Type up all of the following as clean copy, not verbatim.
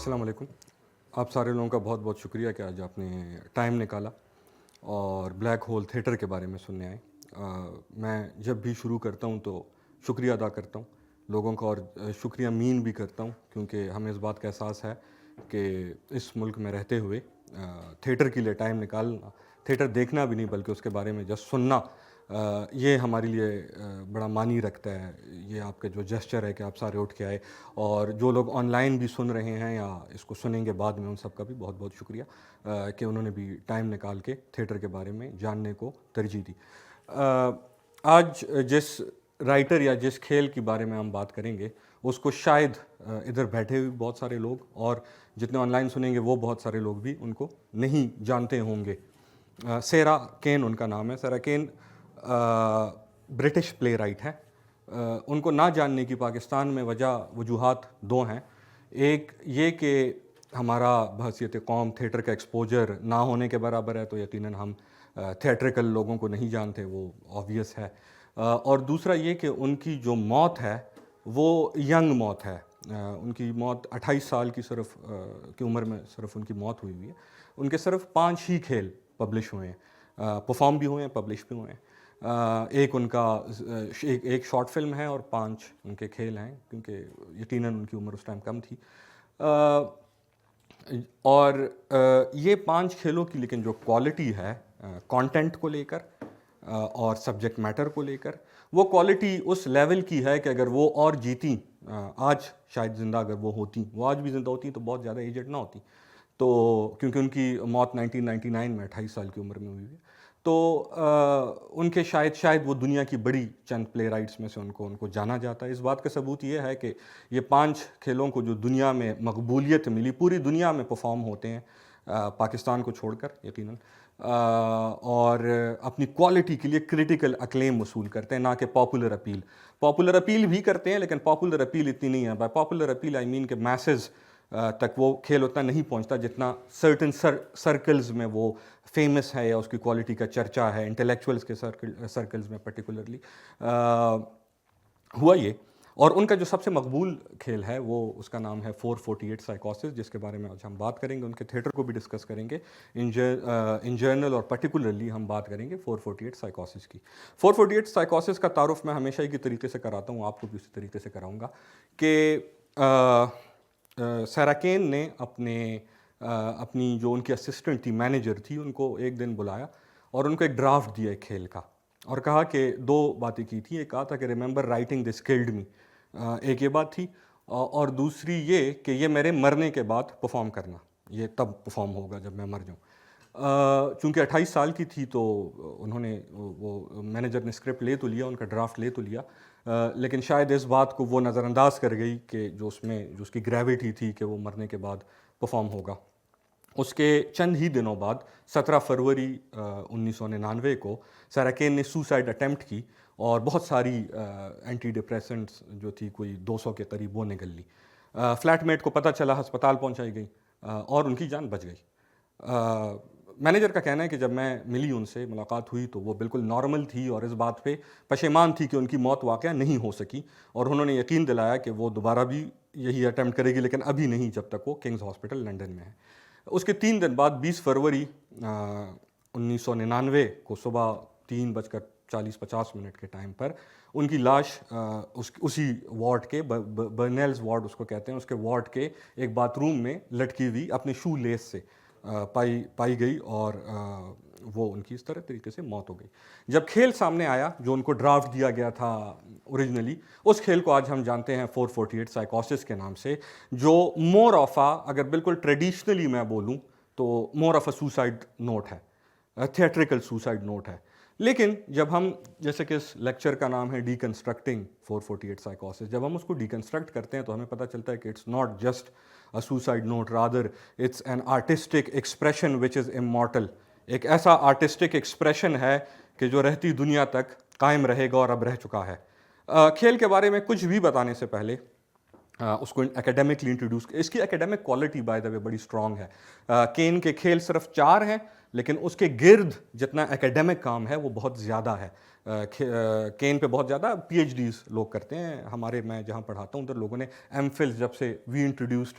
अस्सलाम वालेकुम। आप सारे लोगों का बहुत बहुत शुक्रिया कि आज आपने टाइम निकाला और ब्लैक होल थिएटर के बारे में सुनने आए। मैं जब भी शुरू करता हूँ तो शुक्रिया अदा करता हूँ लोगों का और शुक्रिया मीन भी करता हूँ क्योंकि हमें इस बात का एहसास है कि इस मुल्क में रहते हुए थिएटर के लिए टाइम निकालना, थिएटर देखना भी नहीं बल्कि उसके बारे में जस्ट सुनना, ये हमारे लिए बड़ा मानी रखता है। ये आपका जो जेस्चर है कि आप सारे उठ के आए, और जो लोग ऑनलाइन भी सुन रहे हैं या इसको सुनेंगे बाद में, उन सब का भी बहुत बहुत शुक्रिया कि उन्होंने भी टाइम निकाल के थिएटर के बारे में जानने को तरजीह दी। आज जिस राइटर या जिस खेल के बारे में हम बात करेंगे उसको शायद इधर बैठे हुए बहुत सारे लोग और जितने ऑनलाइन सुनेंगे वो बहुत सारे लोग भी उनको नहीं जानते होंगे। सेरा केन उनका नाम है। सेरा केन ब्रिटिश प्ले राइट है। उनको ना जानने की पाकिस्तान में वजूहात दो हैं। एक ये कि हमारा बहसीत कौम थिएटर का एक्सपोजर ना होने के बराबर है, तो यकीनन हम थिएट्रिकल लोगों को नहीं जानते, वो ऑब्वियस है। और दूसरा ये कि उनकी जो मौत है वो यंग मौत है। उनकी मौत 28 साल की की उम्र में सिर्फ उनकी मौत हुई है। उनके सिर्फ 5 ही खेल पब्लिश हुए हैं, परफॉर्म भी हुए हैं, पब्लिश भी हुए हैं। एक उनका एक शॉर्ट फिल्म है और 5 उनके खेल हैं, क्योंकि यकीनन उनकी उम्र उस टाइम कम थी। और ये 5 खेलों की लेकिन जो क्वालिटी है कंटेंट को लेकर और सब्जेक्ट मैटर को लेकर, वो क्वालिटी उस लेवल की है कि अगर वो और जीती, आज शायद ज़िंदा अगर वो होती, वो आज भी ज़िंदा होती तो बहुत ज़्यादा एजेड ना होती, तो क्योंकि उनकी मौत 1999 में 28 साल की उम्र में हुई है। तो उनके शायद वो दुनिया की बड़ी चंद प्ले राइट्स में से उनको जाना जाता है। इस बात का सबूत ये है कि ये 5 खेलों को जो दुनिया में मकबूलियत मिली, पूरी दुनिया में परफॉर्म होते हैं पाकिस्तान को छोड़कर यकीनन, और अपनी क्वालिटी के लिए क्रिटिकल अक्लेम वसूल करते हैं, ना कि पॉपुलर अपील। पॉपुलर अपील भी करते हैं लेकिन पॉपुलर अपील इतनी नहीं है। By popular appeal I mean के मैसेज तक वो खेल उतना नहीं पहुंचता जितना सर्टन सर्कल्स में वो फेमस है या उसकी क्वालिटी का चर्चा है, इंटेलेक्चुअल्स के सर्कल्स में पर्टिकुलरली हुआ ये। और उनका जो सबसे मकबूल खेल है वो, उसका नाम है 448 साइकोसिस, जिसके बारे में आज हम बात करेंगे। उनके थिएटर को भी डिस्कस करेंगे इन जर्नल, और पर्टिकुलरली हम बात करेंगे 448 साइकोसिस की। 448 साइकोसिस का तारुफ मैं हमेशा ही की तरीके से कराता हूँ, आपको भी उसी तरीके से कराऊँगा कि सेरा केन ने अपनी जो उनकी असिस्टेंट थी, मैनेजर थी, उनको एक दिन बुलाया और उनको एक ड्राफ्ट दिया एक खेल का, और कहा कि 2 बातें की थी। एक कहा था कि remember writing this killed me, एक ये बात थी, और दूसरी ये कि ये मेरे मरने के बाद परफॉर्म करना, ये तब परफॉर्म होगा जब मैं मर जाऊँ। चूँकि 28 साल की थी तो उन्होंने, वो मैनेजर ने स्क्रिप्ट ले तो लिया, उनका ड्राफ्ट ले तो लिया, लेकिन शायद इस बात को वो नज़रअंदाज कर गई कि जो उसकी ग्रेविटी थी कि वो मरने के बाद परफॉर्म होगा। उसके चंद ही दिनों बाद 17 फरवरी 1999 को सेरा केन ने सुसाइड अटेम्प्ट की, और बहुत सारी एंटी डिप्रेसेंट्स जो थी, कोई 200 के करीब, वो निकल ली। फ्लैटमेट को पता चला, अस्पताल पहुंचाई गई और उनकी जान बच गई। मैनेजर का कहना है कि जब मैं मिली, उनसे मुलाकात हुई, तो वो बिल्कुल नॉर्मल थी और इस बात पे पशेमान थी कि उनकी मौत वाक़या नहीं हो सकी, और उन्होंने यकीन दिलाया कि वो दोबारा भी यही अटेम्प्ट करेगी, लेकिन अभी नहीं, जब तक वो किंग्स हॉस्पिटल लंदन में है। उसके 3 दिन बाद 20 फरवरी 1999 को सुबह 3:40-50 के टाइम पर उनकी लाश उसी वार्ड के, बर्नेल्स वार्ड उसको कहते हैं, उसके वार्ड के एक बाथरूम में लटकी हुई अपने शू लेस से पाई गई, और वो उनकी इस तरीके से मौत हो गई। जब खेल सामने आया, जो उनको ड्राफ्ट दिया गया था ओरिजिनली, उस खेल को आज हम जानते हैं 448 साइकोसिस के नाम से, जो मोर ऑफ आ, अगर बिल्कुल ट्रेडिशनली मैं बोलूं तो मोर ऑफ अ सुसाइड नोट है, थिएट्रिकल सुसाइड नोट है। लेकिन जब हम, जैसे कि इस लेक्चर का नाम है डीकंस्ट्रक्टिंग 448 साइकोसिस, जब हम उसको डीकंस्ट्रक्ट करते हैं तो हमें पता चलता है कि it's not just a suicide note, rather it's an artistic expression which is immortal. एक ऐसा आर्टिस्टिक एक्सप्रेशन है कि जो रहती दुनिया तक कायम रहेगा और अब रह चुका है। खेल के बारे में कुछ भी बताने से पहले उसको एकेडमिकली इंट्रोड्यूस, इसकी एकेडमिक क्वालिटी बाय द वे बड़ी स्ट्रॉन्ग है। केन के खेल सिर्फ 4 हैं, लेकिन उसके गिर्द जितना एकेडमिक काम है वो बहुत ज़्यादा है। केन पे बहुत ज़्यादा PhDs लोग करते हैं। हमारे मैं जहाँ पढ़ाता हूँ उधर लोगों ने MPhil, जब से we introduced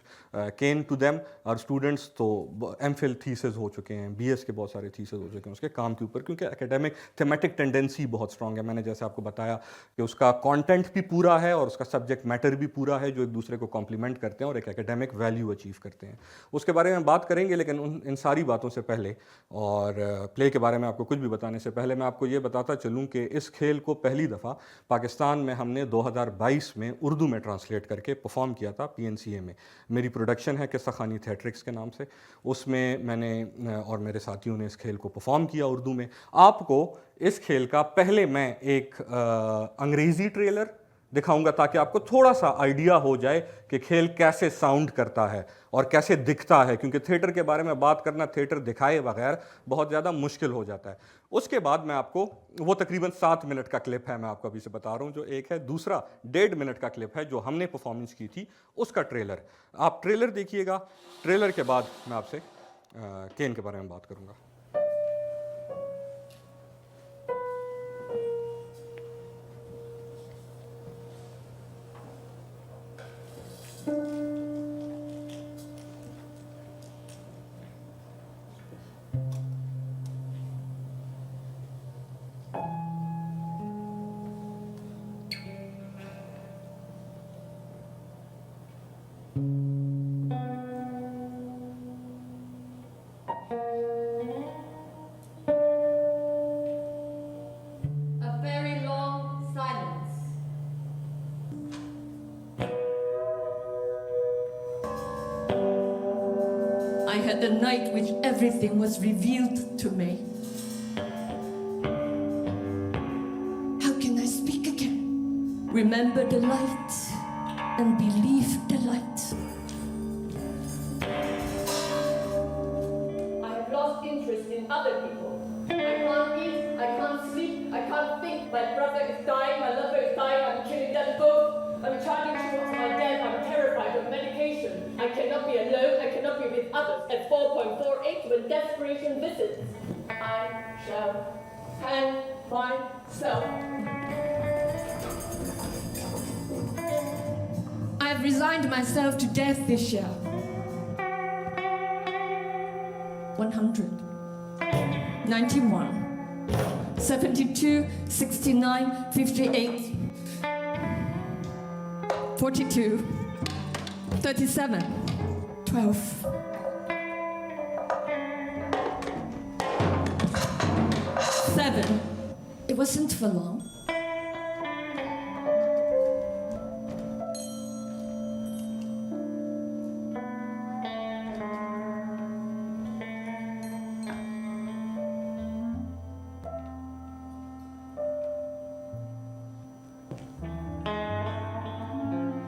Kane to them और स्टूडेंट्स, तो MPhil थीसिस हो चुके हैं, BS के बहुत सारे थीसिस हो चुके हैं उसके काम के ऊपर, क्योंकि एकेडमिक थेमेटिक टेंडेंसी बहुत स्ट्रांग है। मैंने जैसे आपको बताया कि उसका कंटेंट भी पूरा है और उसका सब्जेक्ट मैटर भी पूरा है, जो एक दूसरे को कॉम्प्लीमेंट करते हैं और एक एकेडमिक वैल्यू अचीव करते हैं। उसके बारे में बात करेंगे, लेकिन इन सारी बातों से पहले और प्ले के बारे में आपको कुछ भी बताने से पहले मैं आपको ये बताता चलूँ कि इस खेल को पहली दफ़ा पाकिस्तान में हमने 2022 में उर्दू में ट्रांसलेट करके परफॉर्म किया था PNCA में। मेरी प्रोडक्शन है किस्सा खानी थिएट्रिक्स के नाम से, उसमें मैंने और मेरे साथियों ने इस खेल को परफॉर्म किया उर्दू में। आपको इस खेल का पहले मैं एक अंग्रेज़ी ट्रेलर दिखाऊंगा ताकि आपको थोड़ा सा आइडिया हो जाए कि खेल कैसे साउंड करता है और कैसे दिखता है, क्योंकि थिएटर के बारे में बात करना थिएटर दिखाए बगैर बहुत ज़्यादा मुश्किल हो जाता है। उसके बाद मैं आपको, वो तकरीबन 7 मिनट का क्लिप है, मैं आपको अभी से बता रहा हूँ जो एक है, दूसरा 1.5 मिनट का क्लिप है जो हमने परफॉर्मेंस की थी, उसका ट्रेलर। आप ट्रेलर देखिएगा, ट्रेलर के बाद मैं आपसे केन के बारे में बात करूँगा। A very long silence. I had a night which everything was revealed to me. How can I speak again? Remember the light and believe the light. I have lost interest in other people. I can't eat, I can't sleep, I can't think. My brother is dying, my lover is dying, I'm killing them both. I'm charging towards my death, I'm terrified of medication. I cannot be alone, I cannot be with others. At 4.48, when desperation visits, I shall hang myself. I have resigned myself to death this year. 100. 91, 72, 69, 58, 42, 37, 12. 7. It wasn't for long.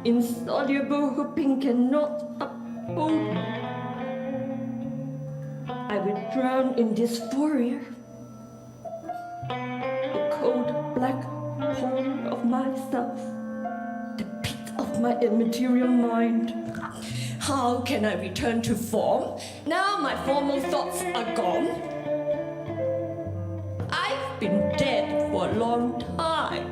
Insoluble hoping cannot uphold me. I will drown in dysphoria, the cold black hole of myself, the pit of my immaterial mind. How can I return to form? Now my formal thoughts are gone. I've been dead for a long time.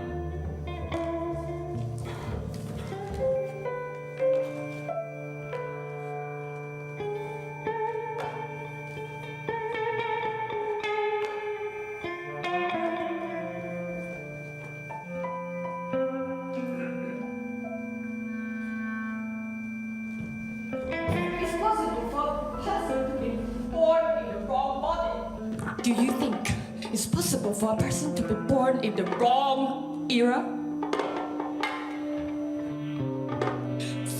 It's possible for a person to be born in the wrong body. Do you think it's possible for a person to be born in the wrong era?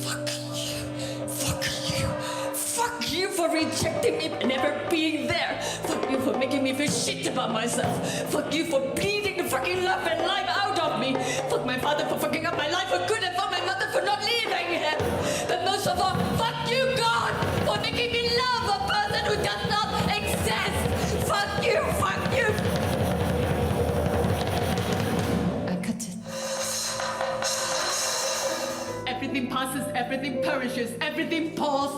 Fuck you. Fuck you. Fuck you for rejecting me and never being there. Fuck you for making me feel shit about myself. Fuck you for bleeding the fucking love and life out of me. Fuck my father for fucking up my life for good and fuck my mother for not leaving him. But most of all, fuck you, God, for making me love a person who does not exist. Fuck you, fuck you. I cut it. Everything passes, everything perishes, everything falls.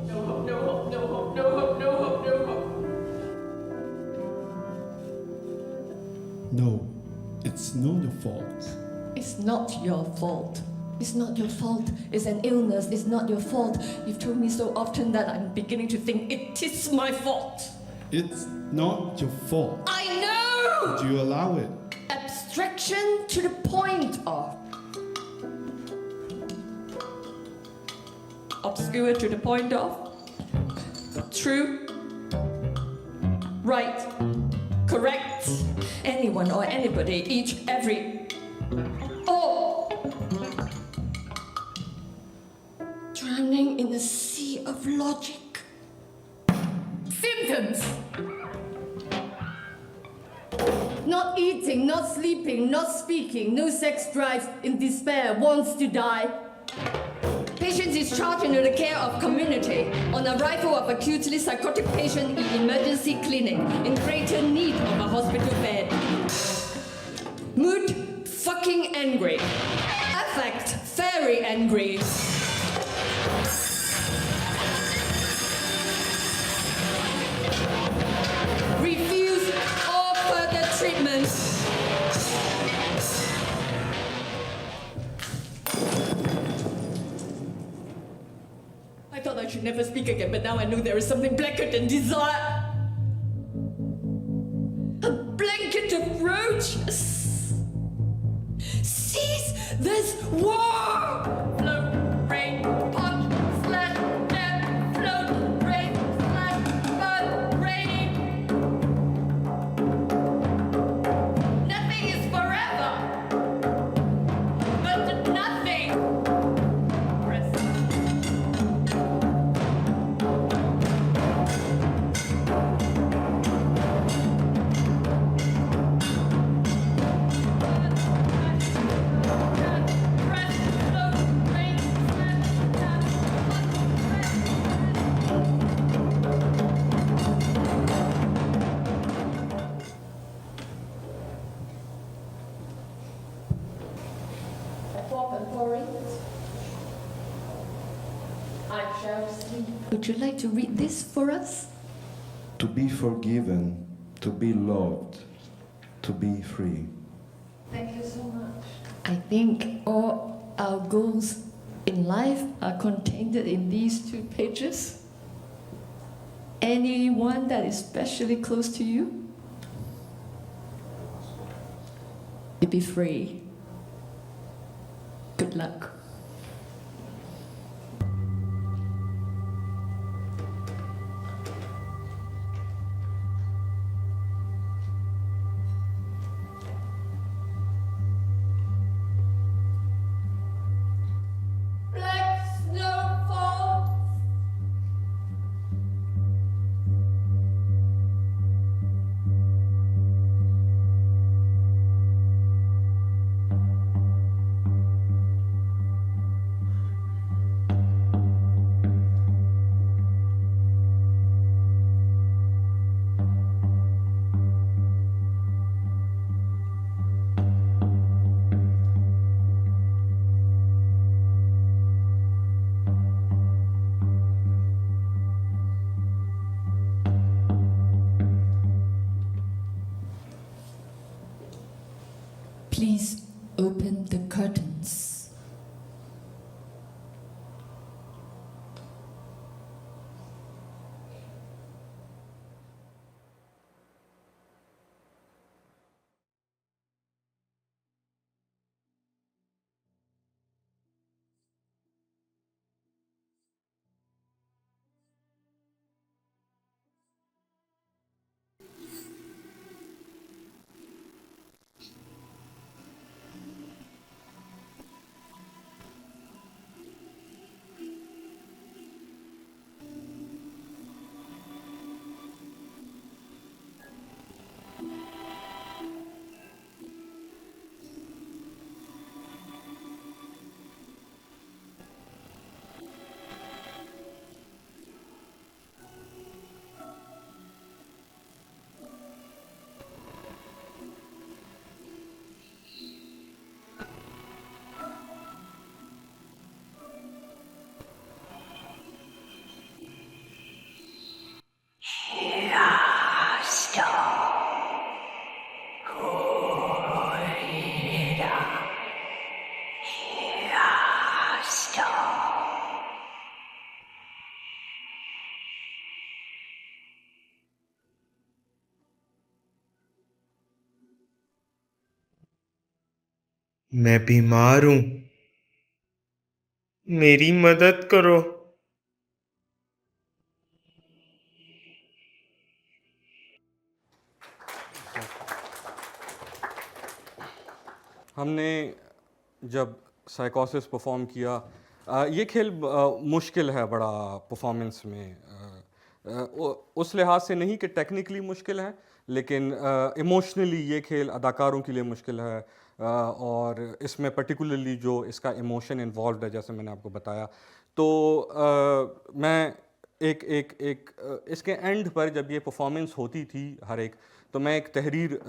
No hope, no hope, no hope, no hope, no hope, no hope. No, It's not your fault. It's not your fault. It's not your fault. It's an illness. It's not your fault. You've told me so often that I'm beginning to think it is my fault. It's not your fault. I know! Do you allow it? Abstraction to the point of. Obscure to the point of. True. Right. Correct. Anyone or anybody, each, every. All. Drowning in a sea of logic. Symptoms. Not eating, not sleeping, not speaking, no sex drives, in despair, wants to die. Patient discharged into the care of community on arrival of acutely psychotic patient in emergency clinic in greater need of a hospital bed. Mood, fucking angry. Affect, very angry. Refuse all further treatment. I thought I should never speak again, but now I know there is something blacker than desire. A blanket of roaches. Cease this war! Float, rain, punch, slash, death, float, rain, slash, burn, rain. Nothing is forever. But nothing. Rest. I shall sleep. Would you like to read this for us? To be forgiven, to be loved, to be free. Thank you so much. I think all our goals in life are contained in these 2 pages. Anyone that is especially close to you? To be free. Good luck. Black snowfall. Please open the curtains. मैं बीमार हूं, मेरी मदद करो। हमने जब साइकोसिस perform किया, ये खेल मुश्किल है बड़ा परफॉर्मेंस में, उस लिहाज से नहीं कि टेक्निकली मुश्किल है, लेकिन इमोशनली ये खेल अदाकारों के लिए मुश्किल है। और इसमें पर्टिकुलरली जो इसका इमोशन इन्वॉल्व है, जैसे मैंने आपको बताया, तो मैं एक एक एक इसके एंड पर जब ये परफॉर्मेंस होती थी हर एक, तो मैं एक तहरीर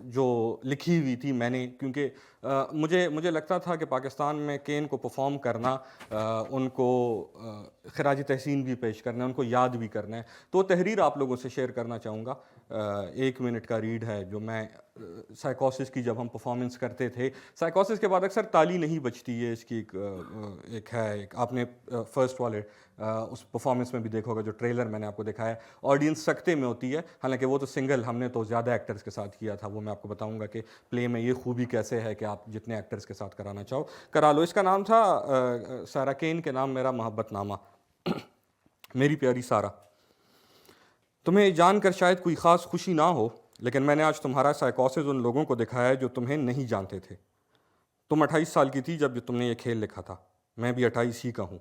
जो लिखी हुई थी मैंने, क्योंकि मुझे लगता था कि पाकिस्तान में केन को परफॉर्म करना, उनको खराज तहसीन भी पेश करना है, उनको याद भी करना है। तो तहरीर आप लोगों से शेयर करना चाहूँगा। 1 मिनट का रीड है जो मैं साइकोसिस की जब हम परफॉर्मेंस करते थे। साइकोसिस के बाद अक्सर ताली नहीं बजती है, इसकी एक है, एक आपने फर्स्ट वाले उस परफॉर्मेंस में भी देखा होगा, जो ट्रेलर मैंने आपको दिखाया, ऑडियंस सकते में होती है। हालांकि वो तो सिंगल, हमने तो ज़्यादा एक्टर्स के साथ किया था, वो मैं आपको बताऊंगा कि प्ले में ये खूबी कैसे है कि आप जितने एक्टर्स के साथ कराना चाहो करा लो। इसका नाम था सारा केन के नाम मेरा मोहब्बतनामा। मेरी प्यारी सारा, तुम्हें जानकर शायद कोई ख़ास खुशी ना हो, लेकिन मैंने आज तुम्हारा साइकोसिस उन लोगों को दिखाया है जो तुम्हें नहीं जानते थे। तुम 28 साल की थी जब तुमने ये खेल लिखा था, मैं भी 28 ही का हूँ।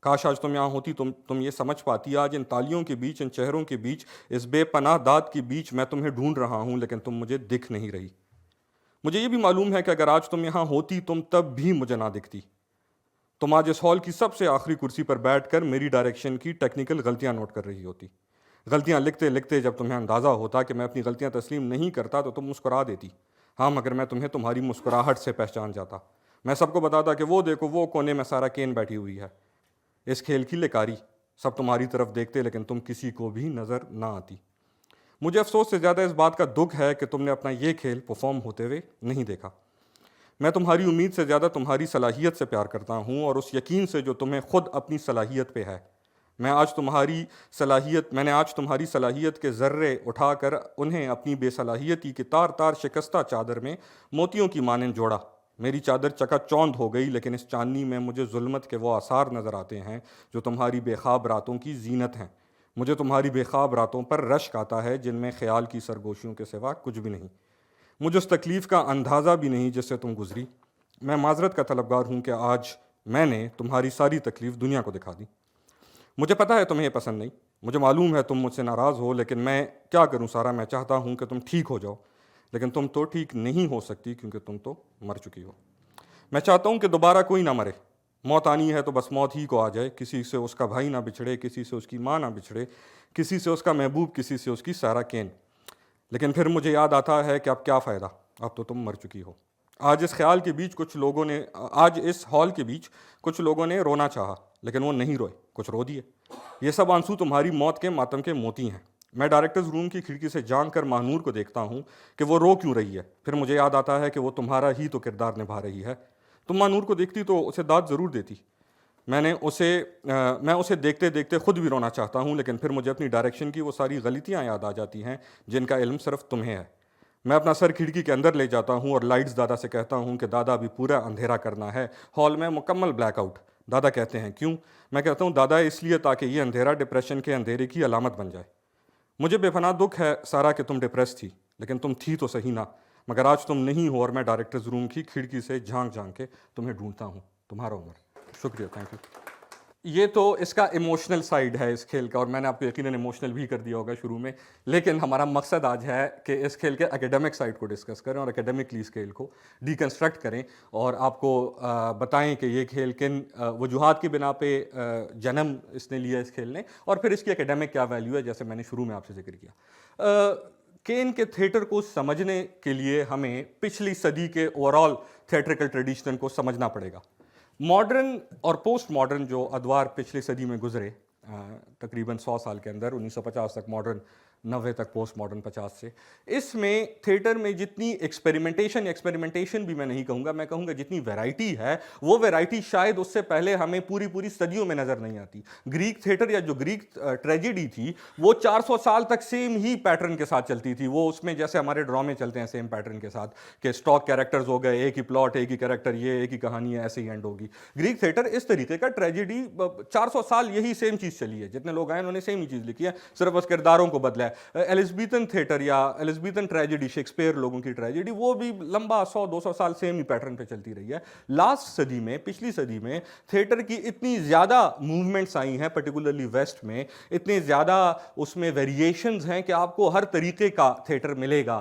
काश आज तुम यहाँ होती, तुम ये समझ पाती, आज इन तालियों के बीच, इन चेहरों के बीच, इस बेपनाह दाद के बीच मैं तुम्हें ढूंढ रहा हूँ, लेकिन तुम मुझे दिख नहीं रही। मुझे ये भी मालूम है कि अगर आज तुम यहाँ होती, तुम तब भी मुझे ना दिखती। तुम आज इस हॉल की सबसे आखिरी कुर्सी पर बैठकर मेरी डायरेक्शन की टेक्निकल गलतियाँ नोट कर रही होती। गलतियाँ लिखते लिखते जब तुम्हें अंदाज़ा होता कि मैं अपनी गलतियाँ तस्लीम नहीं करता, तो तुम मुस्कुरा देती। हाँ, मगर मैं तुम्हें तुम्हारी मुस्कुराहट से पहचान जाता। मैं सबको बताता कि वो देखो, वो कोने में सारा केन बैठी हुई है, इस खेल की लिकारी। सब तुम्हारी तरफ देखते, लेकिन तुम किसी को भी नज़र ना आती। मुझे अफसोस से ज़्यादा इस बात का दुख है कि तुमने अपना ये खेल परफॉर्म होते हुए नहीं देखा। मैं तुम्हारी उम्मीद से ज़्यादा तुम्हारी सलाहियत से प्यार करता हूँ, और उस यकीन से जो तुम्हें खुद अपनी सलाहियत पे है। मैंने आज तुम्हारी सलाहियत के ज़र्रे उठाकर उन्हें अपनी बेसलाहियती की तार तार शिकस्ता चादर में मोतियों की मानंद जोड़ा। मेरी चादर चकाचौंध हो गई, लेकिन इस चांदनी में मुझे जुल्मत के वो आसार नज़र आते हैं जो तुम्हारी बेखाब रातों की जीनत हैं। मुझे तुम्हारी बेखाब रातों पर रश्क आता है जिनमें ख्याल की सरगोशियों के सिवा कुछ भी नहीं। मुझे उस तकलीफ़ का अंदाज़ा भी नहीं जिससे तुम गुजरी। मैं माजरत का तलबगार हूँ कि आज मैंने तुम्हारी सारी तकलीफ़ दुनिया को दिखा दी। मुझे पता है तुम्हें ये पसंद नहीं, मुझे मालूम है तुम मुझसे नाराज़ हो, लेकिन मैं क्या करूँ सारा। मैं चाहता हूँ कि तुम ठीक हो जाओ, लेकिन तुम तो ठीक नहीं हो सकती, क्योंकि तुम तो मर चुकी हो। मैं चाहता हूँ कि दोबारा कोई ना मरे। मौत आनी है तो बस मौत ही को आ जाए। किसी से उसका भाई ना बिछड़े, किसी से उसकी माँ ना बिछड़े, किसी से उसका महबूब, किसी से उसकी सारा केन। लेकिन फिर मुझे याद आता है कि अब क्या फ़ायदा, अब तो तुम मर चुकी हो। आज इस हॉल के बीच कुछ लोगों ने रोना चाहा, लेकिन वो नहीं रोए, कुछ रो दिए। ये सब आंसू तुम्हारी मौत के मातम के मोती हैं। मैं डायरेक्टर्स रूम की खिड़की से झांक कर महानूर को देखता हूँ कि वो रो क्यों रही है। फिर मुझे याद आता है कि वो तुम्हारा ही तो किरदार निभा रही है। तुम महानूर को देखती तो उसे दाद ज़रूर देती। मैं उसे देखते देखते खुद भी रोना चाहता हूँ, लेकिन फिर मुझे अपनी डायरेक्शन की वो सारी गलतियाँ याद आ जाती हैं जिनका इल्म सिर्फ तुम्हें है। मैं अपना सर खिड़की के अंदर ले जाता हूँ और लाइट्स दादा से कहता हूँ कि दादा अभी पूरा अंधेरा करना है, हॉल में मुकम्मल ब्लैकआउट। दादा कहते हैं क्यों? मैं कहता हूँ दादा इसलिए ताकि ये अंधेरा डिप्रेशन के अंधेरे की अलामत बन जाए। मुझे बेपनाह दुख है सारा कि तुम डिप्रेस थी, लेकिन तुम थी तो सही ना। मगर आज तुम नहीं हो, और मैं डायरेक्टर्स रूम की खिड़की से झांक झांक के तुम्हें ढूंढता हूँ। तुम्हारा उम्र। शुक्रिया, थैंक यू। ये तो इसका इमोशनल साइड है इस खेल का, और मैंने आपको यकीनन इमोशनल भी कर दिया होगा शुरू में। लेकिन हमारा मकसद आज है कि इस खेल के एकेडमिक साइड को डिस्कस करें और एकेडमिकली इस खेल को डीकंस्ट्रक्ट करें, और आपको बताएं कि ये खेल किन वजूहात की बिना पे जन्म इसने लिया इस खेल ने, और फिर इसकी एकेडमिक क्या वैल्यू है, जैसे मैंने शुरू में आपसे जिक्र किया। केन के थिएटर को समझने के लिए हमें पिछली सदी के ओवरऑल थिएट्रिकल ट्रेडिशन को समझना पड़ेगा। मॉडर्न और पोस्ट मॉडर्न जो अदवार पिछली सदी में गुजरे, तकरीबन 100 साल के अंदर 1950 तक मॉडर्न 90 तक, पोस्ट मॉडर्न 50 से। इसमें थिएटर में जितनी एक्सपेरिमेंटेशन भी मैं नहीं कहूँगा, मैं कहूँगा जितनी वैरायटी है, वो वैरायटी शायद उससे पहले हमें पूरी पूरी सदियों में नज़र नहीं आती। ग्रीक थिएटर या जो ग्रीक ट्रेजेडी थी वो 400 साल तक सेम ही पैटर्न के साथ चलती थी। वो उसमें जैसे हमारे ड्रामे चलते हैं सेम पैटर्न के साथ, कि स्टॉक कैरेक्टर्स हो गए, एक ही प्लॉट, एक ही कैरेक्टर, ये एक ही कहानी है, ऐसे ही एंड होगी। ग्रीक थिएटर इस तरीके का ट्रेजेडी 400 साल यही सेम चीज़ चली है, जितने लोग आए उन्होंने सेम ही चीज़ लिखी है, सिर्फ बस किरदारों को बदला है। एलिज़ाबेथन थिएटर या एलिज़ाबेथन ट्रेजेडी, शेक्सपियर लोगों की ट्रेजेडी, वो भी लंबा 100-200 साल सेम ही पैटर्न पे चलती रही है। लास्ट सदी में, पिछली सदी में थिएटर की इतनी ज़्यादा मूवमेंट्स आई हैं, पर्टिकुलरली वेस्ट में, इतने ज़्यादा उसमें वेरिएशंस हैं कि आपको हर तरीके का थिएटर मिलेगा।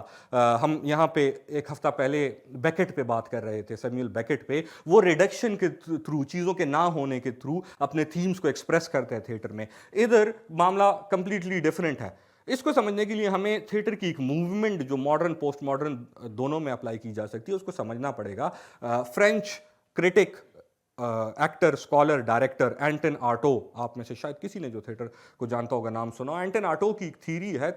हम यहाँ पे एक हफ्ता पहले बेकेट पे बात कर रहे थे, सैमुअल बेकेट पे। वो रिडक्शन के थ्रू, चीज़ों के ना होने के थ्रू अपने थीम्स को एक्सप्रेस करते हैं थिएटर में। इधर मामला कंप्लीटली डिफरेंट है। इसको समझने के लिए हमें थिएटर की एक मूवमेंट जो मॉडर्न पोस्ट मॉडर्न दोनों में अप्लाई की जा सकती है उसको समझना पड़ेगा। French critic, actor, scholar, director Antonin Artaud, आप में से शायद किसी ने जो थिएटर को जानता होगा नाम सुना। एंटन आर्टो की एक थीरी है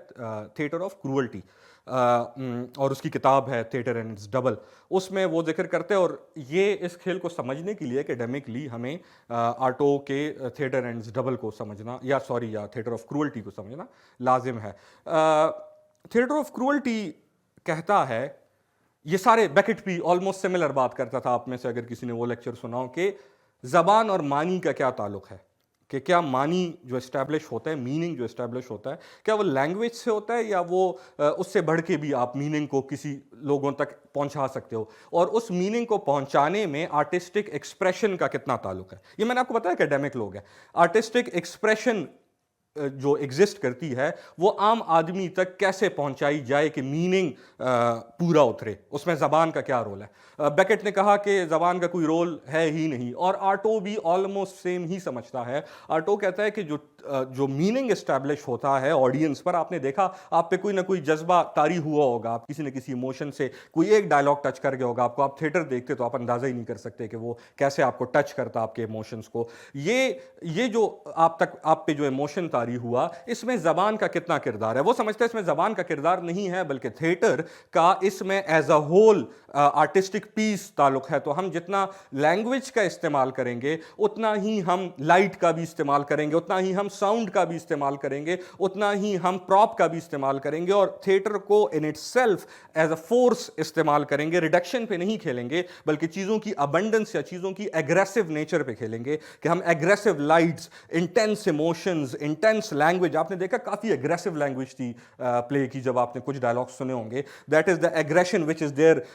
थिएटर ऑफ क्रूअल्टी, और उसकी किताब है थिएटर एंड इट्स डबल। उसमें वो जिक्र करते हैं, और ये इस खेल को समझने के लिए एकेडमिकली हमें आर्टो के थिएटर एंड इट्स डबल को समझना, या थिएटर ऑफ क्रूअल्टी को समझना लाजिम है। थिएटर ऑफ क्रूअल्टी कहता है, ये सारे बेकेट भी ऑलमोस्ट सिमिलर बात करता था, आप में से अगर किसी ने वो लेक्चर सुना हो, कि ज़बान और मानी का क्या ताल्लुक़ है, कि क्या मानी जो इस्टेब्लिश होता है, मीनिंग जो इस्टेब्लिश होता है, क्या वो लैंग्वेज से होता है, या वो उससे बढ़ के भी आप मीनिंग को किसी लोगों तक पहुंचा सकते हो, और उस मीनिंग को पहुंचाने में आर्टिस्टिक एक्सप्रेशन का कितना ताल्लुक है। ये मैंने आपको बताया एकेडमिक लोग हैं। आर्टिस्टिक एक्सप्रेशन जो एग्जिस्ट करती है वो आम आदमी तक कैसे पहुंचाई जाए कि मीनिंग पूरा उतरे, उसमें ज़बान का क्या रोल है। बेकेट ने कहा कि ज़बान का कोई रोल है ही नहीं, और आर्टो भी ऑलमोस्ट सेम ही समझता है। आर्टो कहता है कि जो मीनिंग इस्टेब्लिश होता है ऑडियंस पर, आपने देखा आप पे कोई ना कोई जज्बा तारी हुआ होगा, आप किसी न किसी इमोशन से कोई एक डायलॉग टच कर गया होगा आपको, आप थिएटर देखते तो आप अंदाज़ा ही नहीं कर सकते कि वो कैसे आपको टच करता आपके इमोशंस को। ये जो आप पे जो इमोशन तारी हुआ, इसमें ज़बान का कितना किरदार है। वो समझते हैं इसमें ज़बान का किरदार नहीं है, बल्कि थिएटर का इसमें as a whole artistic piece ताल्लुक है। तो हम जितना लैंग्वेज का इस्तेमाल करेंगे, उतना ही हम लाइट का भी इस्तेमाल करेंगे, उतना ही हम साउंड का भी इस्तेमाल करेंगे, उतना ही हम प्रॉप का भी इस्तेमाल करेंगे, और थिएटर को in itself as a force इस्तेमाल करेंगे। रिडक्शन पे नहीं खेलेंगे, बल्कि चीज़ों की अबंडेंस या चीज़ों की एग्रेसिव नेचर पे खेलेंगे, कि हम aggressive lights, intense emotions, intense language. आपने देखा काफ़ी एग्रेसिव लैंग्वेज थी प्ले की, जब आपने कुछ डायलॉग सुने होंगे। That is the aggression which is there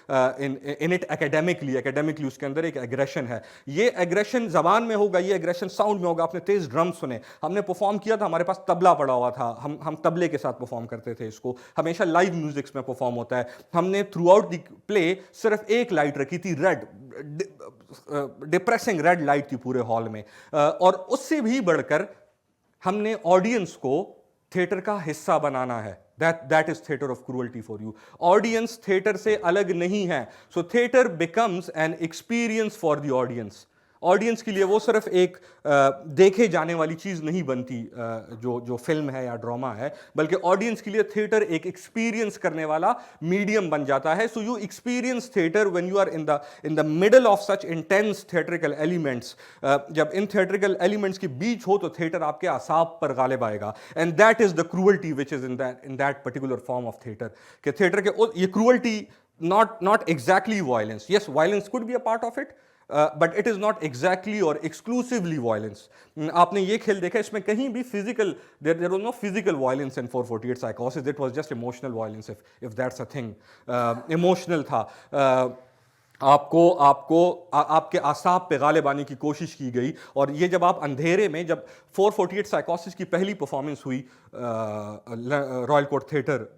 in it academically उसके अंदर एक एग्रेशन है। ये एग्रेशन ज़बान में होगा, ये एग्रेशन साउंड में होगा। आपने तेज़ ड्रम सुने, हमने परफॉर्म किया था, हमारे पास तबला पड़ा हुआ था, हम तबले के साथ परफॉर्म करते थे। इसको हमेशा लाइव म्यूजिक्स में परफॉर्म होता है। हमने थ्रू आउट द प्ले सिर्फ एक लाइट रखी थी, रेड, डिप्रेसिंग रेड लाइट थी पूरे हॉल में, और उससे भी बढ़कर हमने ऑडियंस को थिएटर का हिस्सा बनाना है। That is theater of cruelty for you. Audience theatre से अलग नहीं है, सो theatre becomes an experience for the audience. Audience के लिए वो सिर्फ एक देखे जाने वाली चीज़ नहीं बनती, जो फिल्म है या ड्रामा है, बल्कि ऑडियंस के लिए थिएटर एक एक्सपीरियंस करने वाला मीडियम बन जाता है। So you experience theatre when you are in the middle of such intense theatrical elements. जब इन थिएट्रिकल एलिमेंट्स के बीच हो, तो थिएटर आपके आसाब पर गालिब आएगा, and that is the cruelty which is in that particular form of theatre. कि theatre के ये cruelty not exactly violence. Yes, violence could be a part of it, but it is not exactly or exclusively violence. आपने ये खेल देखा, इसमें कहीं भी physical, there was no physical violence in 448 Psychosis. It was just emotional violence, if that's a thing. Emotional था, आपके आसाब पे गालिब आने की कोशिश की गई। और ये जब आप अंधेरे में, जब 448 साइकोसिस की पहली परफॉर्मेंस हुई royal court theatre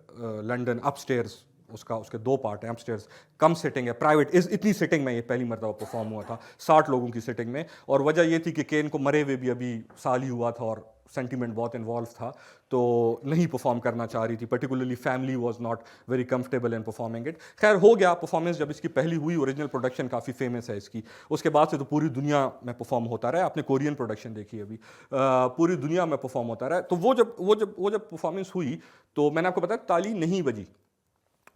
London, upstairs, उसके 2 पार्ट हैं। अपस्टेयर्स कम सिटिंग है, प्राइवेट, इतनी सिटिंग में ये पहली मरतबा परफॉर्म हुआ था, 60 लोगों की सिटिंग में। और वजह ये थी कि केन को मरे हुए भी अभी साल ही हुआ था, और सेंटीमेंट बहुत इन्वॉल्व था, तो नहीं परफॉर्म करना चाह रही थी, particularly family was not very comfortable in performing it. खैर हो गया परफॉर्मेंस, जब इसकी पहली हुई, ओरिजिनल प्रोडक्शन काफ़ी फेमस है इसकी, उसके बाद से तो पूरी दुनिया में परफॉर्म होता रहा। आपने कोरियन प्रोडक्शन देखी अभी, पूरी दुनिया में परफॉर्म होता रहा। तो वो जब परफॉर्मेंस हुई तो मैंने आपको बताया ताली नहीं बजी,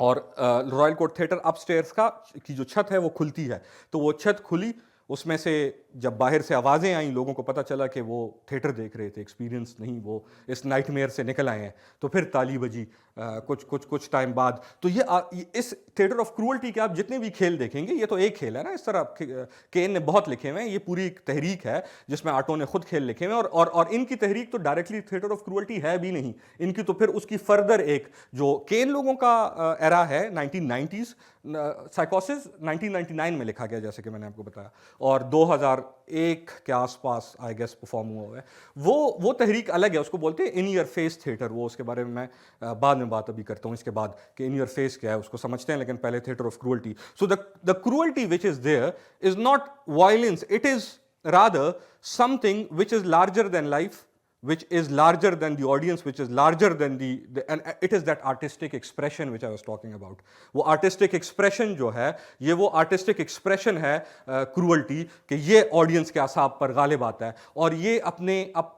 और रॉयल कोर्ट थिएटर अपस्टेयर्स की जो छत है वो खुलती है, तो वो छत खुली, उसमें से जब बाहर से आवाज़ें आई, लोगों को पता चला कि वो थिएटर देख रहे थे, एक्सपीरियंस नहीं, वो इस नाइटमेयर से निकल आए हैं, तो फिर ताली बजी कुछ टाइम बाद। तो ये इस थिएटर ऑफ क्रूअल्टी के आप जितने भी खेल देखेंगे, ये तो एक खेल है ना, इस तरह केन ने बहुत लिखे हुए हैं, ये पूरी एक तहरीक है जिसमें आटो ने खुद खेल लिखे हुए हैं, और इनकी तहरीक तो डायरेक्टली थिएटर ऑफ क्रूअल्टी है भी नहीं, इनकी तो फिर उसकी फर्दर एक जो केन लोगों का एरा है 1990s, साइकोसिस 1999 में लिखा गया जैसे कि मैंने आपको बताया, और 2001 के आसपास आई गेस परफॉर्म हुआ है। वो तहरीक अलग है, उसको बोलते हैं इन योर फेस थिएटर। वो उसके बारे में मैं बाद में बात अभी करता हूँ इसके बाद कि इन योर फेस क्या है, उसको समझते हैं, लेकिन पहले theatre of cruelty. So the cruelty which is there is not violence, it is rather something which is larger than life, which is larger than the audience, which is larger than and it is that artistic expression which I was talking about. वो artistic expression जो है, ये वो artistic expression है cruelty, कि ये audience के आसाब पर गालिब आता है, और ये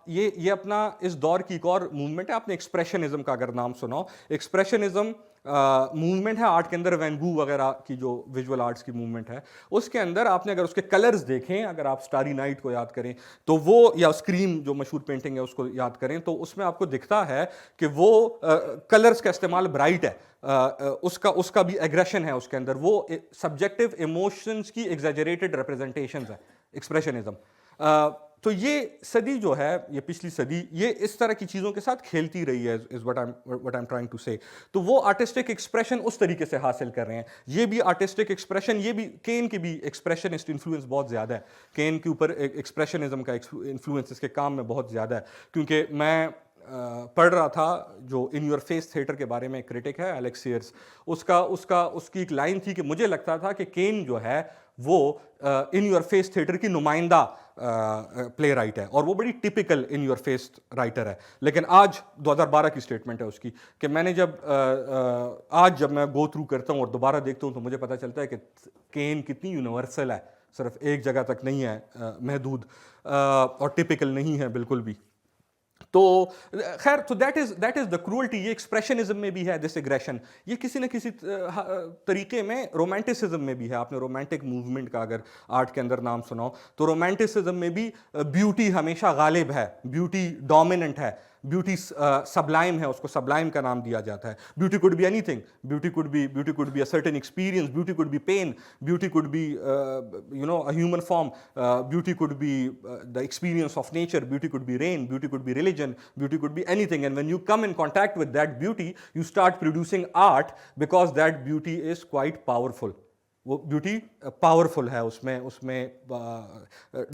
ये अपना इस दौर की एक और मूवमेंट है। आपने expressionism का अगर नाम सुना हो, expressionism मूवमेंट है आर्ट के अंदर, वैन गू वगैरह की जो विजुअल आर्ट्स की मूवमेंट है, उसके अंदर आपने अगर उसके कलर्स देखें, अगर आप स्टारी नाइट को याद करें तो वो, या स्क्रीम जो मशहूर पेंटिंग है उसको याद करें, तो उसमें आपको दिखता है कि वो कलर्स का इस्तेमाल ब्राइट है, उसका भी एग्रेशन है उसके अंदर, वो सब्जेक्टिव इमोशंस की एग्जैजरेटेड रिप्रेजेंटेशंस है, एक्सप्रेशनिज्म। तो ये सदी जो है, ये पिछली सदी, ये इस तरह की चीज़ों के साथ खेलती रही है, is what I am trying to say. तो वो आर्टिस्टिक एक्सप्रेशन उस तरीके से हासिल कर रहे हैं, ये भी आर्टिस्टिक एक्सप्रेशन, ये भी केन की भी एक्सप्रेशनिस्ट इन्फ्लुएंस बहुत ज़्यादा है, केन के ऊपर एक्सप्रेशनिज्म का इन्फ्लुएंस इसके काम में बहुत ज़्यादा है। क्योंकि मैं पढ़ रहा था जो इन योर फेस थिएटर के बारे में क्रिटिक है एलेक्स सीयर्स, उसकी एक लाइन थी कि मुझे लगता था कि केन जो है वो इन योर फेस थिएटर की नुमाइंदा प्ले राइट है, और वो बड़ी typical in your face writer है। लेकिन आज 2012 की स्टेटमेंट है उसकी कि मैंने जब मैं गो थ्रू करता हूँ और दोबारा देखता हूँ, तो मुझे पता चलता है कि केन कितनी यूनिवर्सल है, सिर्फ एक जगह तक नहीं है महदूद, और टिपिकल नहीं है बिल्कुल भी। तो खैर, तो दैट इज द क्रूअल्टी। ये एक्सप्रेशनिज्म में भी है दिस एग्रेशन, ये किसी न किसी तरीके में रोमांटिसिज्म में भी है। आपने रोमांटिक मूवमेंट का अगर आर्ट के अंदर नाम सुनाओ, तो रोमांटिसिज्म में भी ब्यूटी हमेशा गालिब है, ब्यूटी डोमिनेंट है, ब्यूटी सबलाइम है, उसको सबलाइम का नाम दिया जाता है। Beauty could be anything, beauty could be a certain experience, beauty could be pain, beauty could be a human form, beauty could be the experience of nature, beauty could be rain, beauty could be religion, beauty could be anything, and when you come in contact with that beauty, you start producing art because that beauty is quite powerful. वो beauty powerful है, उसमें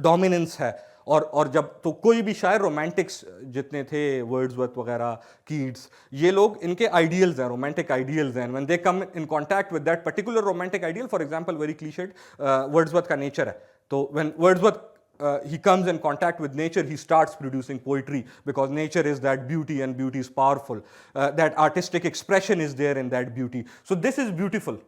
dominance है, और जब तो कोई भी शायर, रोमांटिक्स जितने थे, वर्ड्सवर्थ वगैरह, कीट्स, ये लोग, इनके आइडियल्स हैं, रोमांटिक आइडियल्स हैं। When they come in contact with that particular romantic ideal, for example very clichéd, Wordsworth का नेचर है, तो when Wordsworth he comes in contact with nature, he starts producing poetry, because nature is that beauty and beauty is powerful. That artistic expression is there in that beauty. So this is beautiful.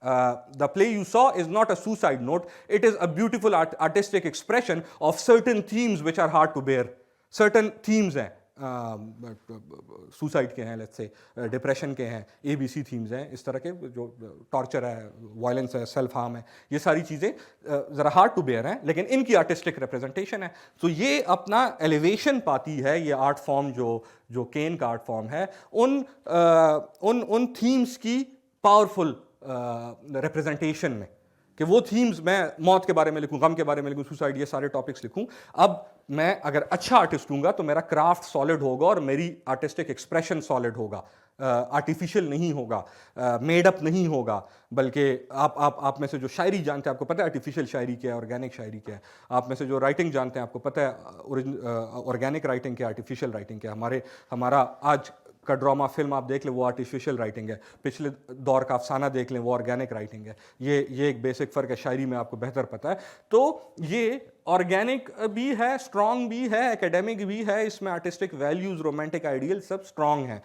The play you saw is not a suicide note, it is a beautiful artistic expression of certain themes which are hard to bear. Certain themes हैं, suicide के हैं, let's say depression के हैं, ABC themes हैं, इस तरह के, जो टॉर्चर है, वायलेंस है, सेल्फ हार्म है, ये सारी चीज़ें ज़रा हार्ड टू बेयर हैं, लेकिन इनकी आर्टिस्टिक रिप्रेजेंटेशन है। तो ये अपना एलिवेशन पाती है, ये आर्ट फॉर्म जो केन का आर्ट फॉर्म है, उन थीम्स की पावरफुल रिप्रेजेंटेशन में, कि वो थीम्स, मैं मौत के बारे में लिखूं, गम के बारे में लिखूं, सुसाइड, ये सारे टॉपिक्स लिखूं। अब मैं अगर अच्छा आर्टिस्ट हूँगा तो मेरा क्राफ्ट सॉलिड होगा और मेरी आर्टिस्टिक एक्सप्रेशन सॉलिड होगा, आर्टिफिशियल नहीं होगा, मेड अप नहीं होगा, बल्कि आप में से जो शायरी जानते हैं, आपको पता है आर्टिफिशियल शायरी क्या है, ऑर्गेनिक शायरी क्या है। आप में से जो राइटिंग जानते हैं, आपको पता है ऑर्गेनिक राइटिंग क्या है, आर्टिफिशियल राइटिंग क्या है। हमारा आज का ड्रामा फिल्म आप देख लें वो आर्टिफिशियल राइटिंग है, पिछले दौर का अफसाना देख लें वो ऑर्गेनिक राइटिंग है। ये एक बेसिक फ़र्क है, शायरी में आपको बेहतर पता है। तो ये ऑर्गेनिक भी है, स्ट्रॉन्ग भी है, एकेडमिक भी है, इसमें आर्टिस्टिक वैल्यूज़, रोमांटिक आइडियल सब स्ट्रॉन्ग हैं।